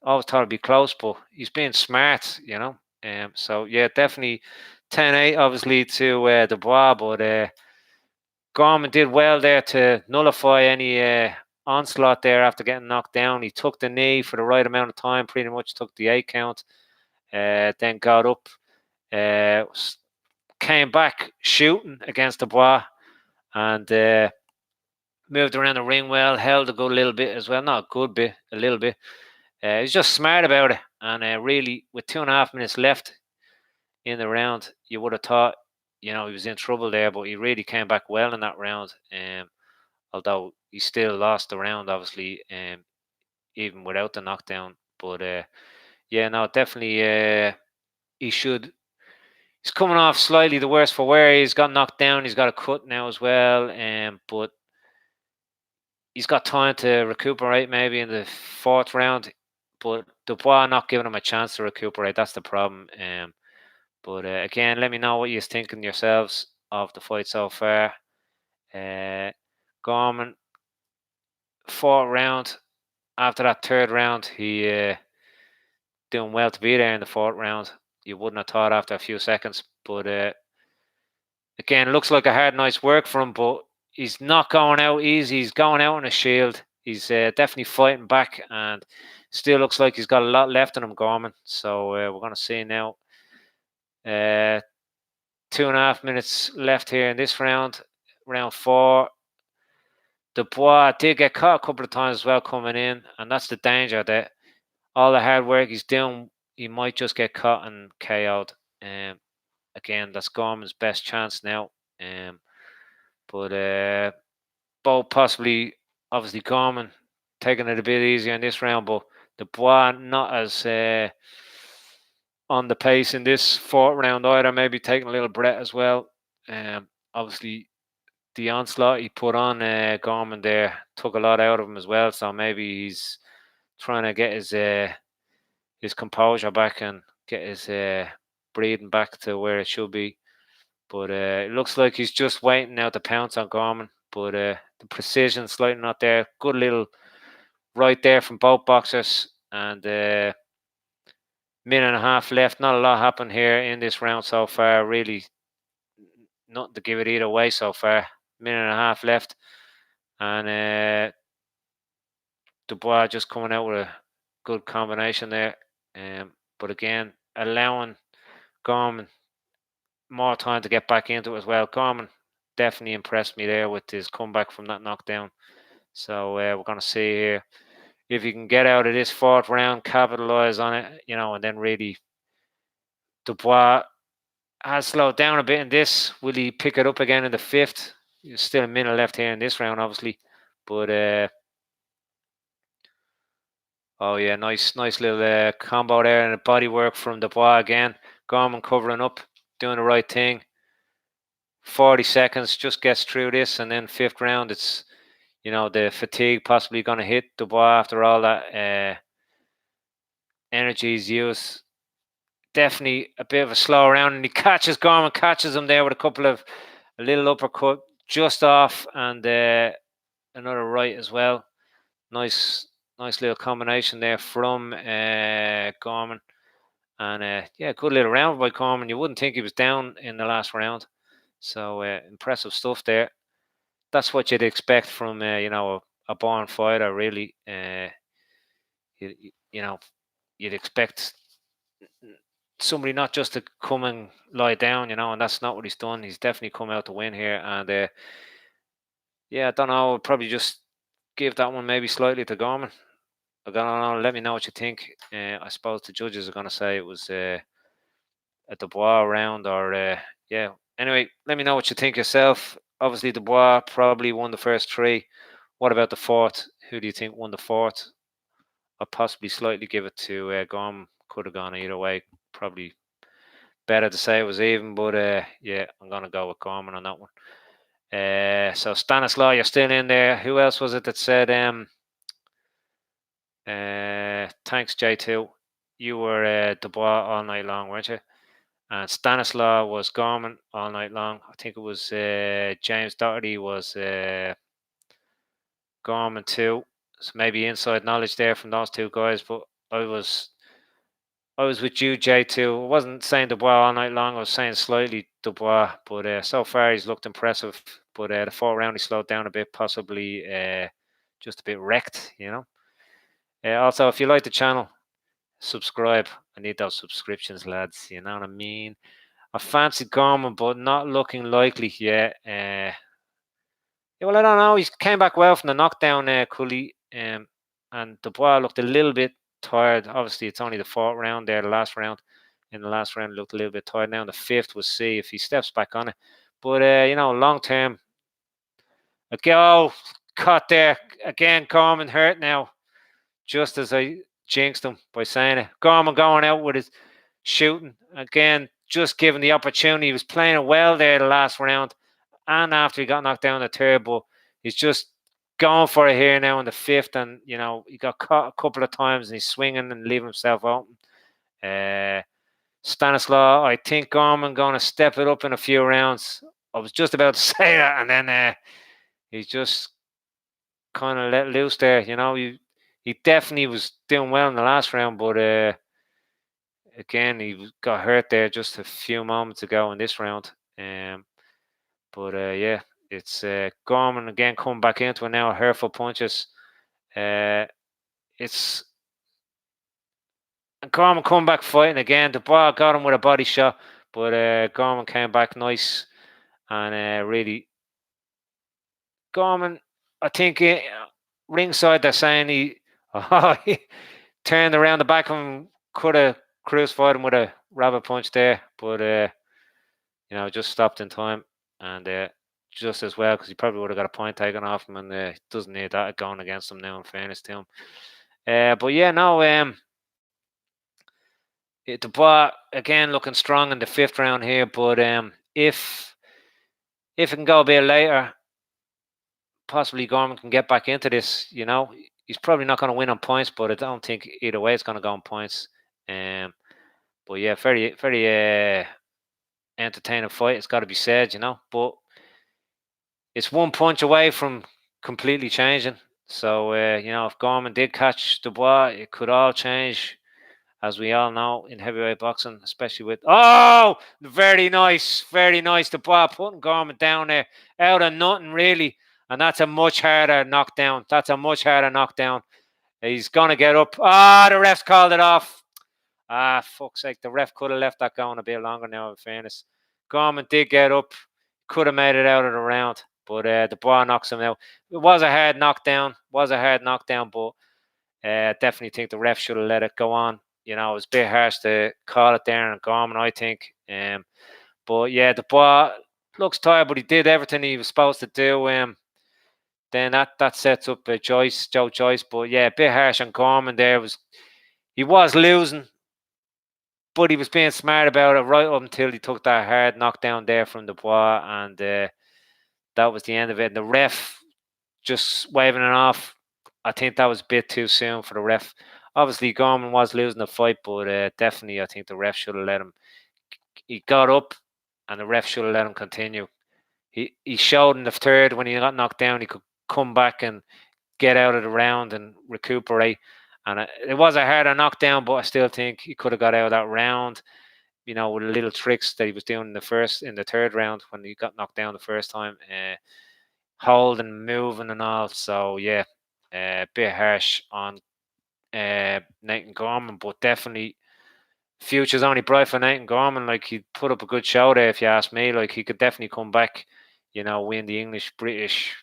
A: Always thought it'd be close, but he's being smart. So yeah, definitely 10-8 obviously to Dubois, but Gorman did well there to nullify any onslaught there after getting knocked down. He took the knee for the right amount of time, pretty much took the 8 count, then got up, came back shooting against Dubois, and moved around the ring well, held a good little bit as well. Not a good bit, a little bit. He's just smart about it. And really, with 2.5 minutes left in the round, you would have thought, he was in trouble there, but he really came back well in that round. Although he still lost the round, obviously, even without the knockdown. But yeah, no, definitely he should. He's coming off slightly the worse for wear. He's got knocked down. He's got a cut now as well. But he's got time to recuperate maybe in the fourth round. But Dubois not giving him a chance to recuperate. That's the problem. But again, let me know what you're thinking yourselves of the fight so far. Gorman, fourth round. After that third round, he doing well to be there in the fourth round. You wouldn't have thought after a few seconds. But again, looks like a hard night's work for him, but he's not going out easy. He's going out on a shield. He's definitely fighting back, and still looks like he's got a lot left in him, Gorman. So we're going to see now. 2.5 minutes left here in this round, round 4. Dubois did get caught a couple of times as well coming in, and that's the danger that all the hard work he's doing, he might just get caught and KO'd. Again, that's Gorman's best chance now. But both possibly, obviously, Gorman taking it a bit easier in this round, but Dubois not as on the pace in this fourth round either. Maybe taking a little breath as well. Obviously, the onslaught he put on Gorman there took a lot out of him as well. So maybe he's trying to get his composure back and get his breathing back to where it should be. But it looks like he's just waiting now to pounce on Gorman. But the precision slightly not there. Good little right there from both boxers. And minute and a half left. Not a lot happened here in this round so far. Really, nothing to give it either way so far. Minute and a half left. And Dubois just coming out with a good combination there. But again, allowing Gorman more time to get back into it as well. Gorman definitely impressed me there with his comeback from that knockdown. So we're going to see here if he can get out of this fourth round, capitalize on it, and then really Dubois has slowed down a bit in this. Will he pick it up again in the fifth? There's still a minute left here in this round, obviously. But oh yeah, nice little combo there and body work from Dubois again. Gorman covering up, doing the right thing. 40 seconds, just gets through this, and then fifth round, it's the fatigue possibly going to hit Dubois after all that energy is used. Definitely a bit of a slow round, and Gorman catches him there with a little uppercut just off, and another right as well. Nice little combination there from Gorman. And good little round by Gorman. You wouldn't think he was down in the last round. So impressive stuff there. That's what you'd expect from a born fighter, really. You know, you'd expect somebody not just to come and lie down, and that's not what he's done. He's definitely come out to win here, and I don't know. I'll probably just give that one maybe slightly to Gorman. I don't know. Let me know what you think. I suppose the judges are going to say it was a Dubois round, or yeah. Anyway, let me know what you think yourself. Obviously, Dubois probably won the first three. What about the fourth? Who do you think won the fourth? I'll possibly slightly give it to Gorman. Could have gone either way. Probably better to say it was even, but I'm going to go with Gorman on that one. So Stanislaw, you're still in there. Who else was it that said thanks J2? You were Dubois all night long, weren't you? And Stanislaw was Gorman all night long. I think it was James Doherty was Gorman too. So maybe inside knowledge there from those two guys, but I was with you, J2. I wasn't saying Dubois all night long. I was saying slightly Dubois, but so far he's looked impressive. But the fourth round he slowed down a bit, possibly just a bit wrecked, Also, if you like the channel, subscribe. I need those subscriptions, lads. You know what I mean? I fancy Gorman, but not looking likely yet. Well, I don't know. He came back well from the knockdown, Cully. And Dubois looked a little bit tired. Obviously, it's only the fourth round there, the last round. In the last round, looked a little bit tired. Now, in the fifth, we'll see if he steps back on it. But, long term, a go cut there. Again, Gorman hurt now, just as I jinxed him by saying it. Gorman going out with his shooting. Again, just given the opportunity. He was playing it well there the last round. And after he got knocked down the third, but he's just going for it here now in the fifth, and he got caught a couple of times and he's swinging and leaving himself open. Stanislaw, I think Gorman going to step it up in a few rounds. I was just about to say that, and then he's just kind of let loose there. He definitely was doing well in the last round, but again he got hurt there just a few moments ago in this round. But it's Gorman again coming back into it now. Hurtful punches. It's Gorman come back fighting again. Dubois got him with a body shot, but Gorman came back nice and really. Gorman, I think ringside they're saying he turned around the back of him, could have crucified him with a rabbit punch there, but just stopped in time and just as well, because he probably would have got a point taken off him, and doesn't need that going against him now, in fairness to him. Dubois again looking strong in the fifth round here, but if it can go a bit later, possibly Gorman can get back into this. He's probably not going to win on points, but I don't think either way it's going to go on points. But yeah, very very entertaining fight. It's got to be said, but it's one punch away from completely changing. So, if Gorman did catch Dubois, it could all change, as we all know, in heavyweight boxing, especially with... Oh, very nice. Dubois putting Gorman down there out of nothing, really. And that's a much harder knockdown. He's going to get up. The ref's called it off. Fuck's sake. The ref could have left that going a bit longer now, in fairness. Gorman did get up. Could have made it out of the round. But Dubois knocks him out. It was a hard knockdown. But definitely think the ref should have let it go on. It was a bit harsh to call it there on Gorman, I think. But yeah, Dubois looks tired, but he did everything he was supposed to do. Then that sets up Joe Joyce. But yeah, a bit harsh on Gorman there. He was losing but he was being smart about it right up until he took that hard knockdown there from Dubois, and that was the end of it. And the ref just waving it off. I think that was a bit too soon for the ref. Obviously, Gorman was losing the fight, but definitely, I think the ref should have let him. He got up, and the ref should have let him continue. He showed in the third when he got knocked down, he could come back and get out of the round and recuperate. And it was a harder knockdown, but I still think he could have got out of that round. With the little tricks that he was doing in the third round when he got knocked down the first time, holding, moving, and all. So yeah, a bit harsh on Nathan Gorman, but definitely future's only bright for Nathan Gorman. Like, he put up a good show there, if you ask me. Like, he could definitely come back, win the English, British,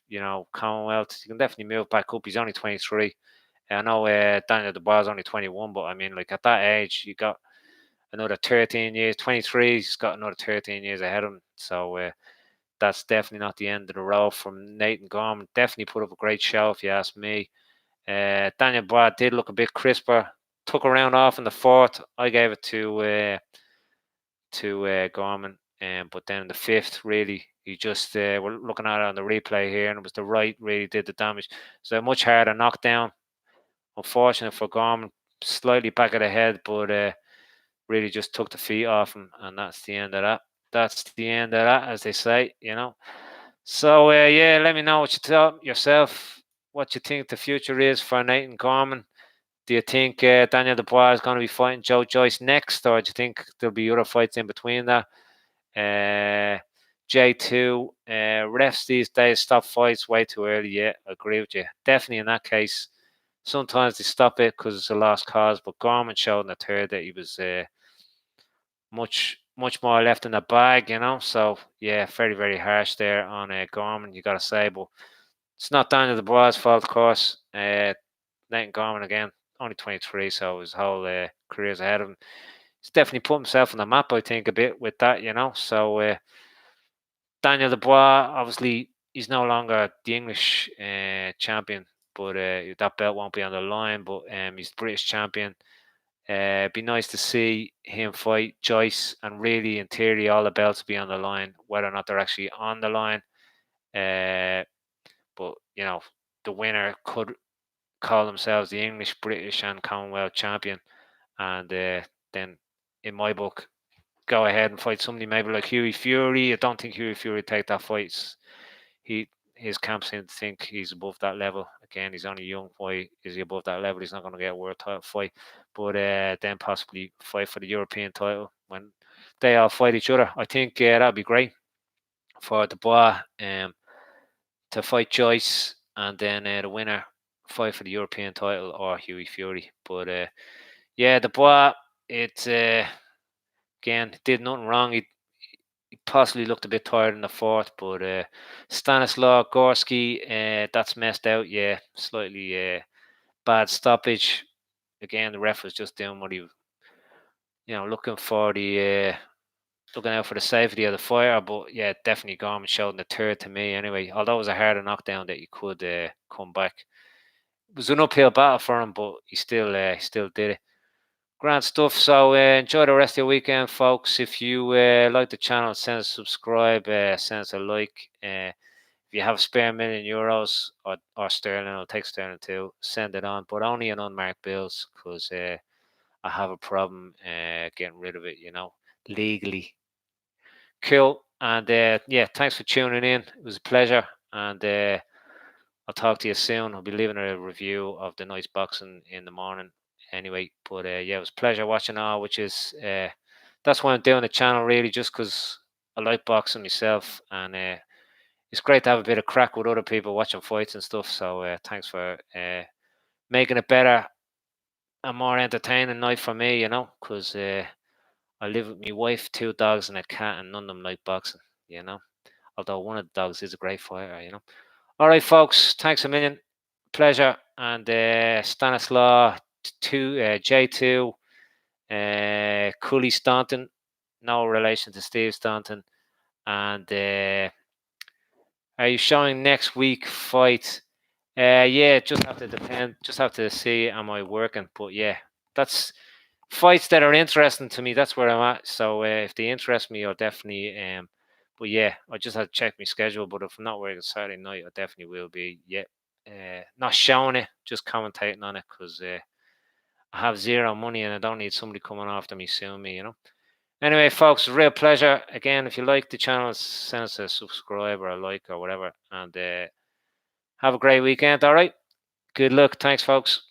A: Commonwealth. He can definitely move back up. He's only 23. I know Daniel Dubois is only 21, but I mean, like, at that age, you got another 13 years. 23, he's got another 13 years ahead of him. So that's definitely not the end of the road from Nathan Gorman. Definitely put up a great show, if you ask me. Daniel Dubois did look a bit crisper. Took a round off in the fourth. I gave it to Gorman, but then in the fifth, really, he just we're looking at it on the replay here, and it was the right really did the damage. So a much harder knockdown. Unfortunate for Gorman, slightly back of the head, but really just took the feet off him, and that's the end of that. That's the end of that, as they say. So yeah, let me know what you thought yourself. What you think the future is for Nathan Gorman. Do you think Daniel Dubois is going to be fighting Joyce next, or do you think there'll be other fights in between that? J2 refs these days stop fights way too early. Yeah, I agree with you. Definitely in that case, sometimes they stop it because it's a lost cause. But Gorman showed in the third that he was much more left in the bag. So yeah, very very harsh there on Gorman. You got to say, but it's not Daniel Dubois' fault, of course. Nathan Gorman again, only 23, so his whole career's ahead of him. He's definitely put himself on the map, I think, a bit with that. So Daniel Dubois, obviously, he's no longer the English champion, but that belt won't be on the line. But he's the British champion. It'd be nice to see him fight Joyce, and really, in theory, all the belts be on the line, whether or not they're actually on the line. But the winner could call themselves the English, British, and Commonwealth champion, and then, in my book, go ahead and fight somebody maybe like Hughie Fury. I don't think Hughie Fury would take that fight. His camp seem to think he's above that level. Again, he's only young. Why is he above that level? He's not going to get a world title fight, but then possibly fight for the European title when they all fight each other. I think that'd be great for Dubois to fight Joyce, and then the winner fight for the European title or Hughie Fury. But yeah, Dubois, it again did nothing wrong. He possibly looked a bit tired in the fourth, but Stanislaw Gorski, that's messed out. Yeah, slightly bad stoppage. Again, the ref was just doing what he, looking for the looking out for the safety of the fighter. But yeah, definitely Gorman showed in the third to me anyway. Although it was a harder knockdown that he could come back. It was an uphill battle for him, but he still did it. Grand stuff. So enjoy the rest of your weekend, folks. If you like the channel, send us a subscribe, send us a like. If you have a spare €1,000,000 or sterling, I'll take sterling too. Send it on, but only in unmarked bills, because I have a problem getting rid of it, legally. Cool. And yeah, thanks for tuning in. It was a pleasure. And I'll talk to you soon. I'll be leaving a review of the night's boxing in the morning anyway. But yeah, it was a pleasure watching all, which is that's why I'm doing the channel, really, just because I like boxing myself, and it's great to have a bit of crack with other people watching fights and stuff. So thanks for making it better and more entertaining night for me, because I live with my wife, 2 dogs, and a cat, and none of them like boxing, although one of the dogs is a great fighter. All right, folks, thanks a million. Pleasure. And Stanislaw J2, Cooley Staunton, no relation to Steve Staunton. And are you showing next week fight? Yeah, just have to depend. Just have to see, am I working? But yeah, that's fights that are interesting to me. That's where I'm at. So if they interest me, I'll definitely. But yeah, I just have to check my schedule. But if I'm not working Saturday night, I definitely will be. Yeah, not showing it, just commentating on it because I have zero money and I don't need somebody coming after me suing me. Anyway, folks, real pleasure. Again, if you like the channel, send us a subscribe or a like or whatever. And have a great weekend. All right. Good luck. Thanks, folks.